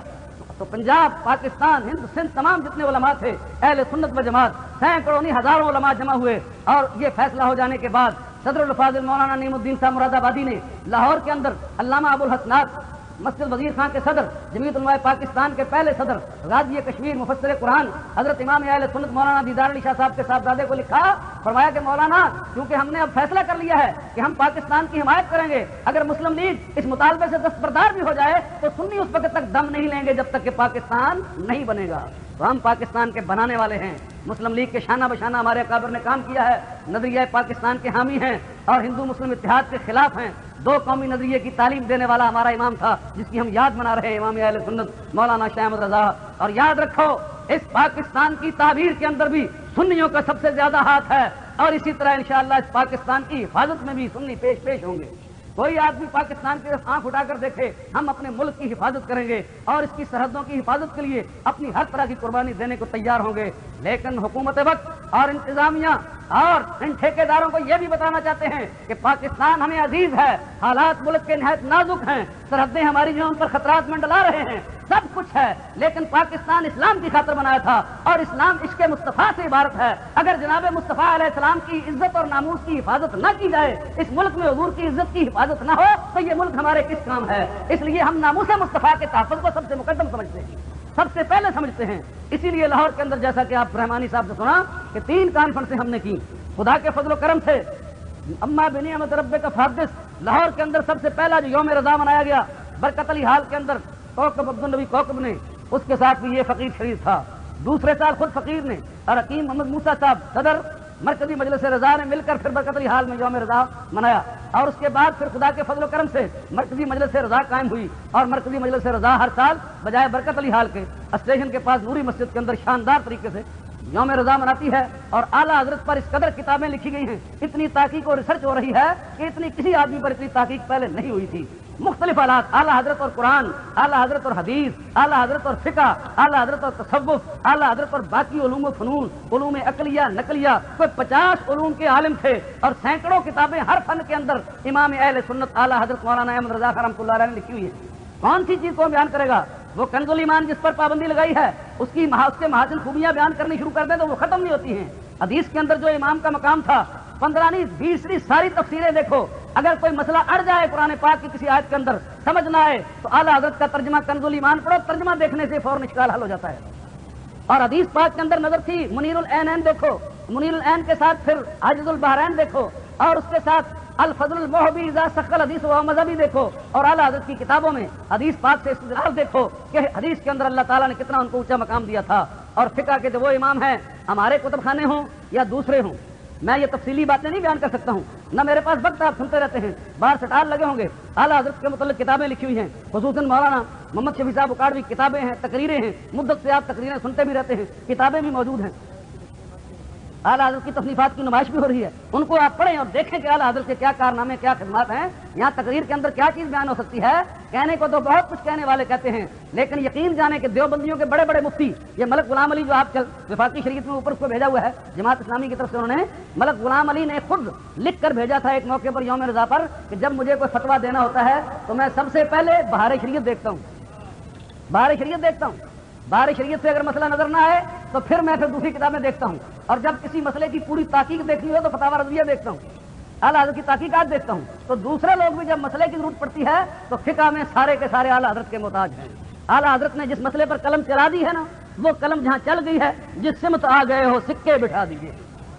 تو پنجاب، پاکستان، ہند، سندھ تمام جتنے علماء تھے اہل سنت و جماعت، سینکڑوں نہیں ہزاروں علماء جمع ہوئے، اور یہ فیصلہ ہو جانے کے بعد صدر الفاضل مولانا نعیم الدین صاحب مراد آبادی نے لاہور کے اندر علامہ ابو الحسنات مسجد وزیر خان کے صدر، جمعیت علماء پاکستان کے پہلے صدر، غازی کشمیر، مفسر قرآن حضرت امام اہل سنت مولانا دیدار علی شاہ صاحب کے صاحبزادے کو لکھا، فرمایا کہ مولانا کیونکہ ہم نے اب فیصلہ کر لیا ہے کہ ہم پاکستان کی حمایت کریں گے، اگر مسلم لیگ اس مطالبے سے دستبردار بھی ہو جائے تو سنی اس وقت تک دم نہیں لیں گے جب تک کہ پاکستان نہیں بنے گا۔ تو ہم پاکستان کے بنانے والے ہیں، مسلم لیگ کے شانہ بشانہ ہمارے اکابر نے کام کیا ہے، نظریہ پاکستان کے حامی ہیں اور ہندو مسلم اتحاد کے خلاف ہیں۔ دو قومی نظریے کی تعلیم دینے والا ہمارا امام تھا جس کی ہم یاد منا رہے ہیں، امام اہل سنت مولانا شاہ احمد رضا۔ اور یاد رکھو اس پاکستان کی تعبیر کے اندر بھی سنیوں کا سب سے زیادہ ہاتھ ہے، اور اسی طرح انشاءاللہ اس پاکستان کی حفاظت میں بھی سنی پیش ہوں گے. کوئی آدمی پاکستان کی طرف آنکھ اٹھا کر دیکھے, ہم اپنے ملک کی حفاظت کریں گے اور اس کی سرحدوں کی حفاظت کے لیے اپنی ہر طرح کی قربانی دینے کو تیار ہوں گے. لیکن حکومت وقت اور انتظامیہ اور ان ٹھیکیداروں کو یہ بھی بتانا چاہتے ہیں کہ پاکستان ہمیں عزیز ہے, حالات ملک کے نہایت نازک ہیں, سرحدیں ہماری جو ان پر خطرات منڈلا رہے ہیں, سب کچھ ہے, لیکن پاکستان اسلام کی خاطر بنایا تھا اور اسلام عشق مصطفیٰ سے عبارت ہے. اگر جناب مصطفیٰ علیہ السلام کی عزت اور ناموس کی حفاظت نہ کی جائے, اس ملک میں حضور کی عزت کی حفاظت نہ ہو, تو یہ ملک ہمارے کس کام ہے؟ اس لیے ہم ناموس مصطفیٰ کے تحفظ کو سب سے مقدم سمجھتے ہیں, سب سے پہلے سمجھتے ہیں. اسی لیے لاہور کے اندر جیسا کہ آپ رحمانی صاحب سے سنا کہ 3 کانفرنسیں ہم نے کی, خدا کے فضل و کرم سے اما بنعمت ربک فحدث. لاہور کے اندر سب سے پہلا جو یوم رضا منایا گیا برکت علی ہال کے اندر, کوکب عبدالنبی کوکب نے, اس کے ساتھ بھی یہ فقیر شریف تھا. دوسرے سال خود فقیر نے اور حکیم محمد موسیٰ صاحب صدر مرکزی مجلس رضا نے مل کر پھر برکت علی حال میں یوم رضا منایا. اور اس کے بعد پھر خدا کے فضل و کرم سے مرکزی مجلس رضا قائم ہوئی اور مرکزی مجلس رضا ہر سال بجائے برکت علی حال کے اسٹیشن کے پاس نوری مسجد کے اندر شاندار طریقے سے یوم رضا مناتی ہے. اور اعلیٰ حضرت پر اس قدر کتابیں لکھی گئی ہیں, اتنی تحقیق اور ریسرچ ہو رہی ہے کہ اتنی کسی آدمی پر اتنی تحقیق پہلے نہیں ہوئی تھی. مختلف حالات, اعلیٰ حضرت اور قرآن, اعلیٰ حضرت اور حدیث, اعلیٰ حضرت اور فقہ, اعلیٰ حضرت اور تصوف, اعلیٰ حضرت اور باقی علوم و فنون, علوم عقلیہ نقلیہ, کوئی 50 علوم کے عالم تھے اور سینکڑوں کتابیں ہر فن کے اندر امام اہل سنت اعلیٰ حضرت مولانا احمد رضا خان رحمۃ اللہ علیہ نے لکھی ہوئی ہے. کون سی چیز کو بیان کرے گا؟ وہ کنز الایمان جس پر پابندی لگائی ہے اس کے محاسن خوبیاں بیان کرنی شروع کر دیں تو وہ ختم نہیں ہوتی ہیں. حدیث کے اندر جو امام کا مقام تھا 15 20 ساری تفسیریں دیکھو, اگر کوئی مسئلہ اڑ جائے قرآن پاک کی کسی آیت کے اندر سمجھ نہ آئے تو اعلیٰ حضرت کا ترجمہ کنز الایمان پڑھو, ترجمہ دیکھنے سے فوراً اشکال حل ہو جاتا ہے. اور حدیث پاک کے اندر نظر تھی منیر العینین دیکھو, منیر العین کے ساتھ پھر عاجز البحرین دیکھو, اور اس کے ساتھ الفضل المحبی اذا سقل حدیث و مذہبی دیکھو, اور اعلیٰ حضرت کی کتابوں میں حدیث پاک سے استدلال دیکھو کہ حدیث کے اندر اللہ تعالیٰ نے کتنا ان کو اونچا مقام دیا تھا. اور فقہ کے جو وہ امام ہیں, ہمارے کتب خانے ہوں یا دوسرے ہوں, میں یہ تفصیلی باتیں نہیں بیان کر سکتا ہوں, نہ میرے پاس وقت, آپ سنتے رہتے ہیں, باہر سٹال لگے ہوں گے, اعلیٰ حضرت کے متعلق کتابیں لکھی ہوئی ہیں, خصوصاً مولانا محمد شفیع صاحب اکاڑوی کتابیں ہیں, تقریریں ہیں, مدت سے آپ تقریریں سنتے بھی رہتے ہیں, کتابیں بھی موجود ہیں. اعلیٰ حضرت کی تصنیفات کی نمائش بھی ہو رہی ہے, ان کو آپ پڑھیں اور دیکھیں کہ اعلیٰ حضرت کے کیا کارنامے, کیا خدمات ہیں. یہاں تقریر کے اندر کیا چیز بیان ہو سکتی ہے؟ کہنے کو تو بہت کچھ کہنے والے کہتے ہیں, لیکن یقین جانے کہ دیوبندیوں کے بڑے بڑے مفتی, یہ ملک غلام علی جو آپ وفاقی شریعت میں اوپر اس کو بھیجا ہوا ہے جماعت اسلامی کی طرف سے, انہوں نے ملک غلام علی نے خود لکھ کر بھیجا تھا ایک موقع پر یوم رضا پر کہ جب مجھے کوئی فتویٰ دینا ہوتا ہے تو میں سب سے پہلے بہار شریعت دیکھتا ہوں, بہار شریعت دیکھتا ہوں, بہار شریعت سے اگر مسئلہ نظر نہ آئے تو پھر میں دوسری کتابیں دیکھتا ہوں, اور جب کسی مسئلے کی پوری تحقیق دیکھنی ہو تو فتاوی رضویہ دیکھتا ہوں, اعلیٰ حضرت کی تحقیقات دیکھتا ہوں. تو دوسرے لوگ بھی جب مسئلے کی ضرورت پڑتی ہے تو فقہ میں سارے کے سارے اعلیٰ حضرت کے محتاج ہیں. اعلیٰ حضرت نے جس مسئلے پر قلم چلا دی ہے نا, وہ قلم جہاں چل گئی ہے, جس سمت آ گئے ہو سکے بٹھا دیجیے,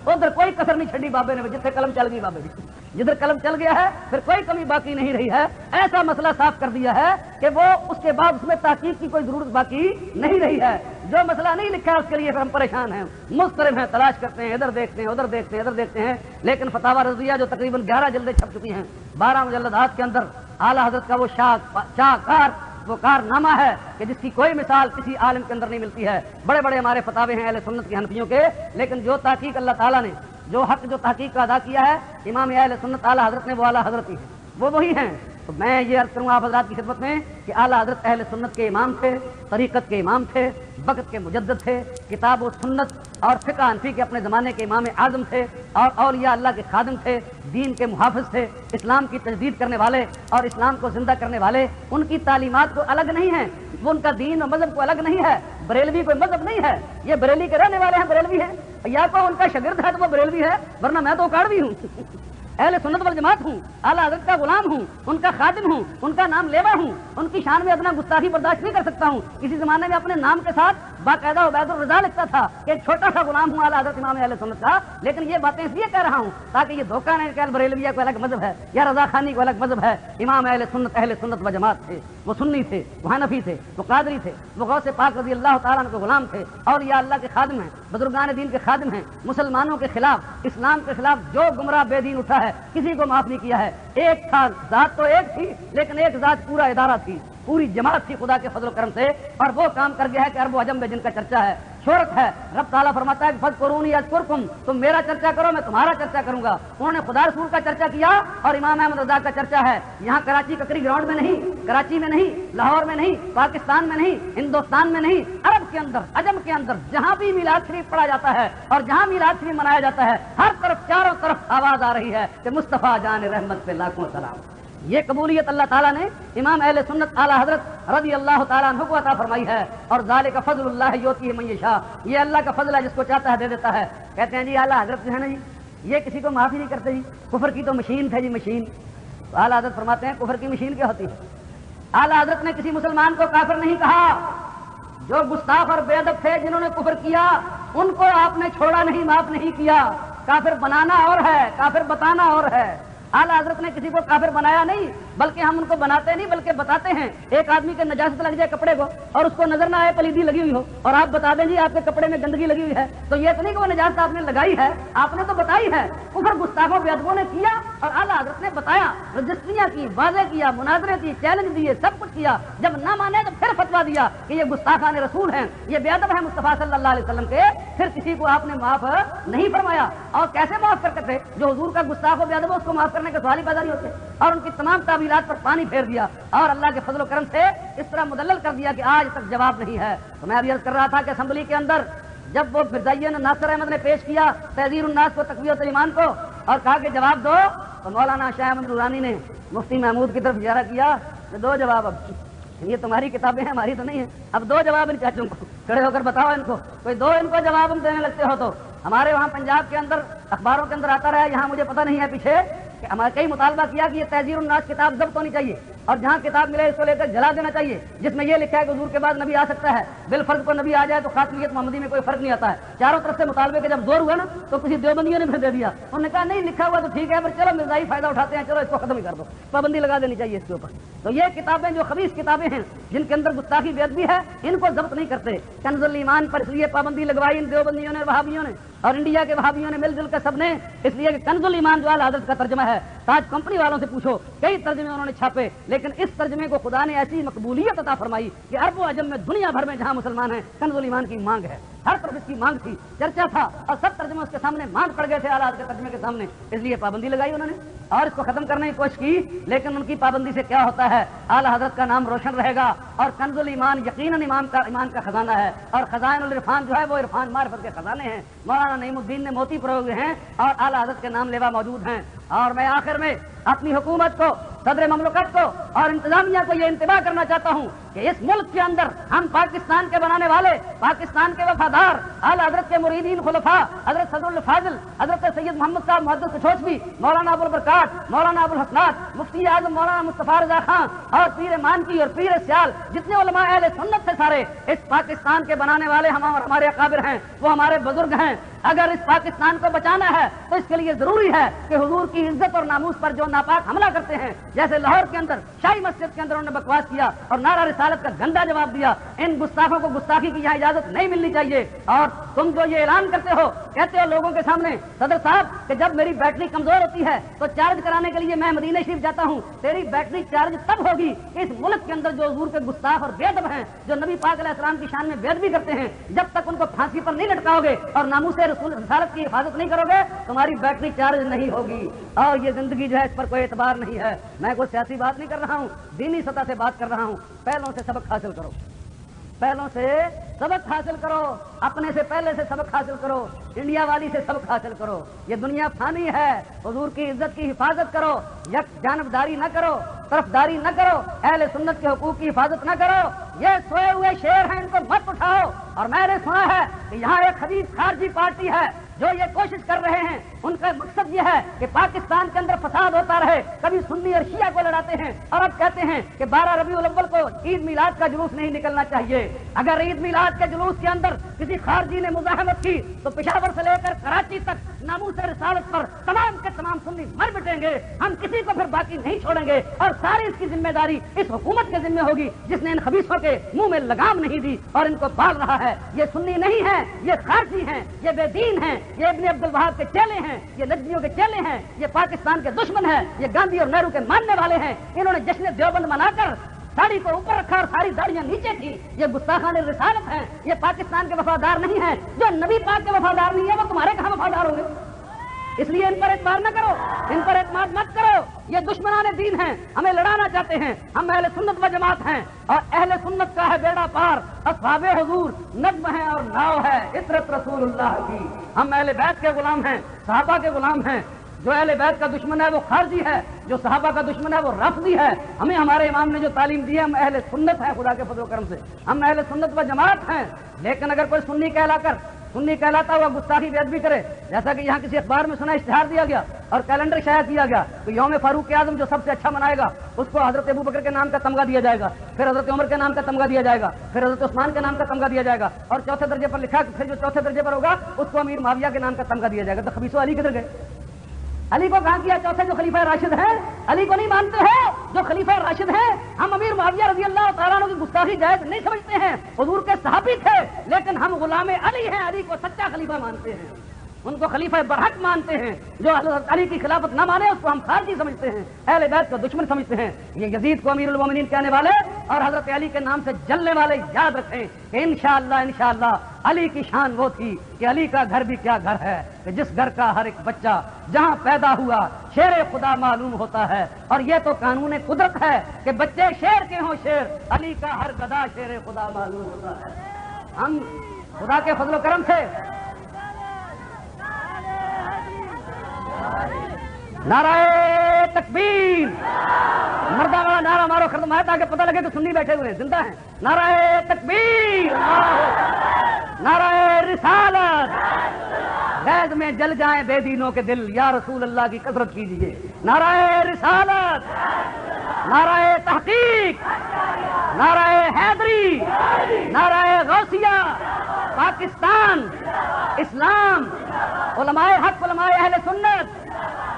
ادھر کوئی کسر نہیں چھڑی بابے نے, جتنے قلم چل گئی بابے کی, جدھر قلم چل گیا ہے پھر کوئی کمی باقی نہیں رہی ہے. ایسا مسئلہ صاف کر دیا ہے کہ وہ اس کے بعد اس میں تحقیق کی کوئی ضرورت باقی نہیں رہی ہے. جو مسئلہ نہیں لکھا اس کے لیے ہم پریشان ہیں, مضطرب ہیں, تلاش کرتے ہیں, ادھر دیکھتے ہیں, ادھر دیکھتے ہیں, ادھر دیکھتے ہیں. لیکن فتاوی رضویہ جو تقریباً 11 جلدیں چھپ چکی ہیں, 12 مجلدات کے اندر اعلیٰ حضرت کا وہ شاہکار وہ کارنامہ ہے کہ جس کی کوئی مثال کسی عالم کے اندر نہیں ملتی ہے. بڑے بڑے ہمارے فتاوے ہیں اہل سنت کے حنفیوں کے, لیکن جو تحقیق اللہ تعالیٰ نے جو حق جو تحقیق کا ادا کیا ہے امام اہل سنت اعلیٰ حضرت نے, وہ اعلیٰ حضرت ہی ہے, وہ وہی ہیں. تو میں یہ عرض کروں آپ حضرات کی خدمت میں کہ اعلیٰ حضرت اہل سنت کے امام تھے, طریقت کے امام تھے, وقت کے مجدد تھے, کتاب و سنت اور فقہ حنفی کے اپنے زمانے کے امام اعظم تھے, اور اولیاء اللہ کے خادم تھے, دین کے محافظ تھے, اسلام کی تجدید کرنے والے اور اسلام کو زندہ کرنے والے. ان کی تعلیمات کو الگ نہیں ہیں, وہ ان کا دین اور مذہب کو الگ نہیں ہے. بریلوی کوئی مذہب نہیں ہے, یہ بریلی کے رہنے والے ہیں, بریلوی ہیں, یا کوئی ان کا شاگرد ہے تو وہ بریلوی ہے, ورنہ میں تو اکاڑوی ہوں, اہل سنت والجماعت ہوں, اعلیٰ حضرت کا غلام ہوں, ان کا خادم ہوں, ان کا نام لیوا ہوں. ان کی شان میں اپنا گستاخی برداشت نہیں کر سکتا ہوں. کسی زمانے میں اپنے نام کے ساتھ باقاعدہ عبید الرضا لکھتا تھا کہ ایک چھوٹا سا غلام ہوں اعلیٰ حضرت امام اہل سنت کا. لیکن یہ باتیں اس لیے کہہ رہا ہوں تاکہ یہ دھوکہ نہیں کہ بریلویہ کو الگ مذہب ہے یا رضا خانی کو الگ مذہب ہے. امام اہل سنت و جماعت تھے, وہ سنی تھے, وہ حنفی تھے, وہ قادری تھے, وہ غوث پاک رضی اللہ تعالیٰ عنہ کے غلام تھے, اور یہ اللہ کے خادم ہیں, بزرگان دین کے خادم ہیں. مسلمانوں کے خلاف, اسلام کے خلاف جو گمراہ بے دین اٹھا ہے کسی کو معاف نہیں کیا ہے. ایک تھا, ذات تو ایک تھی, لیکن ایک ذات پورا ادارہ تھی, پوری جماعت تھی خدا کے فضل و کرم سے, اور وہ کام کر گیا ہے کہ عرب و عجم میں جن کا چرچا ہے. شہرت ہے. رب تعالیٰ فرماتا ہے کہ فذکرونی اذکرکم، تم میرا چرچا کرو میں تمہارا چرچا کروں گا. انہوں نے خدا رسول کا چرچا کیا اور امام احمد رضا کا چرچا ہے. یہاں کراچی ککری گراؤنڈ میں نہیں، کراچی میں نہیں، لاہور میں نہیں، پاکستان میں نہیں، ہندوستان میں نہیں، عرب کے اندر، عجم کے اندر جہاں بھی میلاد شریف پڑھا جاتا ہے اور جہاں میلاد شریف منایا جاتا ہے، ہر طرف چاروں طرف آواز آ رہی ہے کہ مصطفیٰ جان رحمت پہ لاکھوں سلام. یہ قبولیت اللہ تعالیٰ نے امام اہل سنت اعلیٰ حضرت رضی اللہ تعالیٰ عنہ کو عطا فرمائی ہے. اور ذالک فضل اللہ یؤتیہ من یشاء، یہ اللہ کا فضل ہے، جس کو چاہتا ہے دے دیتا ہے. کہتے ہیں جی اعلیٰ حضرت جو ہے نا جی یہ کسی کو معافی نہیں کرتے جی، کفر کی تو مشین تھے جی مشین. تو اعلیٰ حضرت فرماتے ہیں کفر کی مشین کیا ہوتی ہے؟ اعلیٰ حضرت نے کسی مسلمان کو کافر نہیں کہا. جو گستاخ اور بے ادب تھے جنہوں نے کفر کیا ان کو آپ نے چھوڑا نہیں، معاف نہیں کیا. کافر بنانا اور ہے، کافر بتانا اور ہے. اعلیٰ حضرت نے کسی کو کافر بنایا نہیں، بلکہ ہم ان کو بناتے نہیں بلکہ بتاتے ہیں. ایک آدمی کے نجاست لگ جائے کپڑے کو اور اس کو نظر نہ آئے پلیدی لگی ہوئی ہو اور آپ بتا دیں جی آپ کے کپڑے میں گندگی لگی ہوئی ہے، تو یہ تو نہیں کہ وہ نجاست آپ نے لگائی ہے، آپ نے تو بتائی ہے. کفر گستاخوں بے ادبوں نے کیا اور اعلیٰ حضرت نے بتایا، رجسٹریاں کی، واضح کیا، مناظرے کی، چیلنج دیے، سب کچھ کیا. جب نہ مانے تو پھر فتویٰ دیا کہ یہ گستاخان رسول ہیں، یہ بے ادب ہیں مصطفیٰ صلی اللہ علیہ وسلم کے. پھر کسی کو آپ نے معاف نہیں فرمایا. اور کیسے معاف کرتے تھے؟ جو حضور کا گستاخ و بے ادب اس کو معاف کرنے کا سوال ہی پیدا نہیں ہوتے. اور ان کی تمام تعویلات پر پانی پھیر دیا اور اللہ کے فضل و کرم سے اس طرح مدلل کر دیا کہ آج تک جواب نہیں ہے. تو میں ابھی عرض کر رہا تھا کہ اسمبلی کے اندر جب وہ مرزائین ناصر احمد نے پیش کیا تحذیر الناس کو تقویت ایمان کو اور کہا کہ جواب دو، تو مولانا شاہ احمد نورانی نے مفتی محمود کی طرف اشارہ کیا کہ دو جواب، اب یہ تمہاری کتابیں ہیں ہماری تو نہیں ہیں، اب دو جواب ان چاچوں کو کھڑے ہو کر بتاؤ ان کو، کوئی دو ان کو جواب ہم دینے لگتے ہو. تو ہمارے وہاں پنجاب کے اندر اخباروں کے اندر آتا رہا، یہاں مجھے پتہ نہیں ہے پیچھے کہ ہمارے کئی مطالبہ کیا کہ یہ تحذیر الناس کتاب ضبط ہونی چاہیے اور جہاں کتاب ملے اس کو لے کر جلا دینا چاہیے، جس میں یہ لکھا ہے کہ حضور کے بعد نبی آ سکتا ہے، بالفرض کو نبی آ جائے تو خاتمیت محمدی میں کوئی فرق نہیں آتا ہے. چاروں طرف سے مطالبے کے جب زور ہوا نا تو کسی دیوبندیوں نے پھر دے دیا. انہوں نے کہا نہیں لکھا ہوا تو ٹھیک ہے پر چلو مرزائی فائدہ اٹھاتے ہیں، چلو اس کو ختم ہی کر دو، پابندی لگا دینی چاہیے اس کے اوپر. تو یہ کتابیں جو خبیث کتابیں ہیں جن کے اندر گستاخی بے ادبی ہے ان کو ضبط نہیں کرتے. کنز الایمان پر اس لیے پابندی لگوائی ان دیوبندیوں نے، وہابیوں نے اور انڈیا کے وہابیوں نے مل جل کر سب نے، اس لیے کہ کنز الایمان جو اعلیٰ حضرت کا ترجمہ ہے، تاج کمپنی والوں سے پوچھو کئی ترجمے انہوں نے چھاپے، لیکن اس ترجمے کو خدا نے ایسی مقبولیت عطا فرمائی کہ عرب و عجم میں دنیا بھر میں جہاں مسلمان ہیں کنز الایمان کی مانگ ہے، ہر طرف اس کی مانگ تھی، چرچا تھا اور سب ترجمے اس کے سامنے مانگ پڑ گئے تھے اعلیٰ حضرت کے ترجمے کے سامنے. اس لیے پابندی لگائی انہوں نے اور اس کو ختم کرنے کی کوشش کی، لیکن ان کی پابندی سے کیا ہوتا ہے؟ اعلیٰ حضرت کا نام روشن رہے گا اور کنز الایمان یقیناً ایمان کا خزانہ ہے اور خزائن العرفان جو ہے وہ عرفان معرفت کے خزانے ہیں. مولانا نعیم الدین نے موتی پروگے ہیں اور اعلیٰ حضرت کے نام لیوا موجود ہیں. اور میں آخر میں اپنی حکومت کو، صدر مملکت کو اور انتظامیہ کو یہ انتباہ کرنا چاہتا ہوں کہ اس ملک کے اندر ہم پاکستان کے بنانے والے، پاکستان کے وفادار، اعلیٰ حضرت کے مریدین خلفاء، حضرت صدر الفاضل حضرت سید محمد صاحب محدث کچھوچوی، مولانا ابو البرکات، مولانا ابو الحسنات، مفتی اعظم مولانا مصطفیٰ رضا خان اور پیر مانکی اور پیر سیال، جتنے علماء اہل سنت سے سارے اس پاکستان کے بنانے والے ہمارے اکابر ہیں، وہ ہمارے بزرگ ہیں. اگر اس پاکستان کو بچانا ہے تو اس کے لیے ضروری ہے کہ حضور کی عزت اور ناموس پر جو ناپاک حملہ کرتے ہیں، جیسے لاہور کے اندر شاہی مسجد کے اندر انہوں نے بکواس کیا اور نعرہ رسالت کا گندا جواب دیا، ان گستاخوں کو گستاخی کی یہاں اجازت نہیں ملنی چاہیے. اور تم جو یہ اعلان کرتے ہو، کہتے ہو لوگوں کے سامنے صدر صاحب کہ جب میری بیٹری کمزور ہوتی ہے تو چارج کرانے کے لیے میں مدینہ شریف جاتا ہوں، تیری بیٹری چارج تب ہوگی کہ اس ملک کے اندر جو حضور کے گستاخ اور بے ادب ہیں، جو نبی پاک علیہ السلام کی شان میں بے ادبی کرتے ہیں، جب تک ان کو پھانسی پر نہیں لٹکاؤ گے اور ناموس رسول رسالت کی حفاظت نہیں کرو گے تمہاری بیٹری چارج نہیں ہوگی. اور یہ زندگی جو ہے اس پر کوئی اعتبار نہیں ہے. میں کوئی سیاسی بات نہیں کر رہا ہوں، دینی سطح سے بات کر رہا ہوں. پہلوں سے سبق حاصل کرو، پہلوں سے سبق حاصل کرو، اپنے سے پہلے سے سبق حاصل کرو، انڈیا والی سے سبق حاصل کرو. یہ دنیا فانی ہے، حضور کی عزت کی حفاظت کرو، یک جانبداری نہ کرو، طرفداری نہ کرو، اہل سنت کے حقوق کی حفاظت نہ کرو. یہ سوئے ہوئے شیر ہیں، ان کو مت اٹھاؤ. اور میں نے سنا ہے کہ یہاں ایک خبیث خارجی پارٹی ہے جو یہ کوشش کر رہے ہیں، ان کا مقصد یہ ہے کہ پاکستان کے اندر فساد ہوتا رہے، کبھی سنی اور شیعہ کو لڑاتے ہیں اور اب کہتے ہیں کہ 12 ربیع الاول کو عید میلاد کا جلوس نہیں نکلنا چاہیے. اگر عید میلاد کے جلوس کے اندر کسی خارجی نے مزاحمت کی تو پشاور سے لے کر کراچی تک ناموس رسالت پر تمام کے تمام سنی مر مٹیں گے. ہم کسی کو پھر باقی نہیں چھوڑیں گے اور ساری اس کی ذمہ داری اس حکومت کے ذمہ ہوگی جس نے ان خبیثوں کے منہ میں لگام نہیں دی اور ان کو پال رہا ہے. یہ سنی نہیں ہے، یہ خارجی ہیں، یہ بے دین ہیں، یہ ابن عبد الوہاب کے چیلے ہیں، یہ نجمیوں کے چیلے ہیں، یہ پاکستان کے دشمن ہیں، یہ گاندھی اور نہرو کے ماننے والے ہیں. انہوں نے جشن دیوبند منا کر داڑھی کو اوپر رکھا اور ساری داڑیاں نیچے تھی، یہ گستاخان رسالت ہیں، یہ پاکستان کے وفادار نہیں ہیں۔ جو نبی پاک کے وفادار نہیں ہے وہ تمہارے کہاں وفادار ہوں گے؟ اس لیے ان پر اعتبار نہ کرو، ان پر اعتماد مت کرو، یہ دشمنان دین ہیں، ہمیں لڑانا چاہتے ہیں۔ ہم اہل سنت و جماعت ہیں اور اہل سنت کا ہے بیڑا پار، اصحاب حضور نجم ہے اور ناؤ ہے عطرت رسول اللہ کی۔ ہم اہل بیت کے غلام ہیں، صحابہ کے غلام ہیں۔ جو اہل بیت کا دشمن ہے وہ خارجی ہے، جو صحابہ کا دشمن ہے وہ رافضی ہے۔ ہمیں ہمارے امام نے جو تعلیم دی ہے، ہم اہل سنت ہیں، خدا کے فضل و کرم سے ہم اہل سنت و جماعت ہیں۔ لیکن اگر کوئی سنی کہلاتا ہوا گستاخی بے ادبی کرے، جیسا کہ یہاں کسی اخبار میں سنا اشتہار دیا گیا اور کیلنڈر شائع کیا گیا تو یوم فاروق اعظم جو سب سے اچھا منائے گا اس کو حضرت ابو بکر کے نام کا تمغہ دیا جائے گا، پھر حضرت عمر کے نام کا تمغہ دیا جائے گا، پھر حضرت عثمان کے نام کا تمغہ دیا جائے گا، اور چوتھے درجے پر لکھا پھر جو چوتھے درجے پر ہوگا اس کو امیر معاویہ کے نام کا تمغہ دیا جائے گا۔ تو خبیث علی کدھر گئے؟ علی کو کہاں کیا؟ چوتھے جو خلیفہ راشد ہیں علی کو نہیں مانتے ہیں، جو خلیفہ راشد ہیں ہم امیر معاویہ رضی اللہ تعالیٰ عنہ کی گستاخی جائز نہیں سمجھتے ہیں، حضور کے صحابی تھے، لیکن ہم غلام علی ہیں، علی کو سچا خلیفہ مانتے ہیں، ان کو خلیفہ برحق مانتے ہیں۔ جو حضرت علی کی خلافت نہ مانے اس کو ہم خارجی سمجھتے ہیں، اہل بیت کو دشمن سمجھتے ہیں۔ یہ یزید کو امیر المومنین کہنے والے اور حضرت علی کے نام سے جلنے والے یاد رکھیں کہ انشاءاللہ علی کی شان وہ تھی کہ علی کا گھر بھی کیا گھر ہے کہ جس گھر کا ہر ایک بچہ جہاں پیدا ہوا شیر خدا معلوم ہوتا ہے، اور یہ تو قانون قدرت ہے کہ بچے شیر کے ہوں شیر، علی کا ہر گدھا شیر خدا معلوم ہوتا ہے۔ ہم خدا کے فضل و کرم سے نعرہ تکبیر، مردہ والا نعرہ مارو ختم ہے تاکہ پتہ لگے کہ سنی بیٹھے ہوئے زندہ ہیں۔ نعرہ تکبیر، نعرہ رسالت، غیظ میں جل جائیں بے دینوں کے دل، یا رسول اللہ کی کثرت کیجیے۔ نعرہ رسالت، نعرہ تحقیق، نعرہ حیدری، نعرہ غوثیہ، پاکستان، اسلام، علماء حق، علماء اہل سنت۔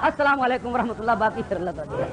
السلام علیکم ورحمۃ اللہ، باقی پھر اللہ تعالیٰ۔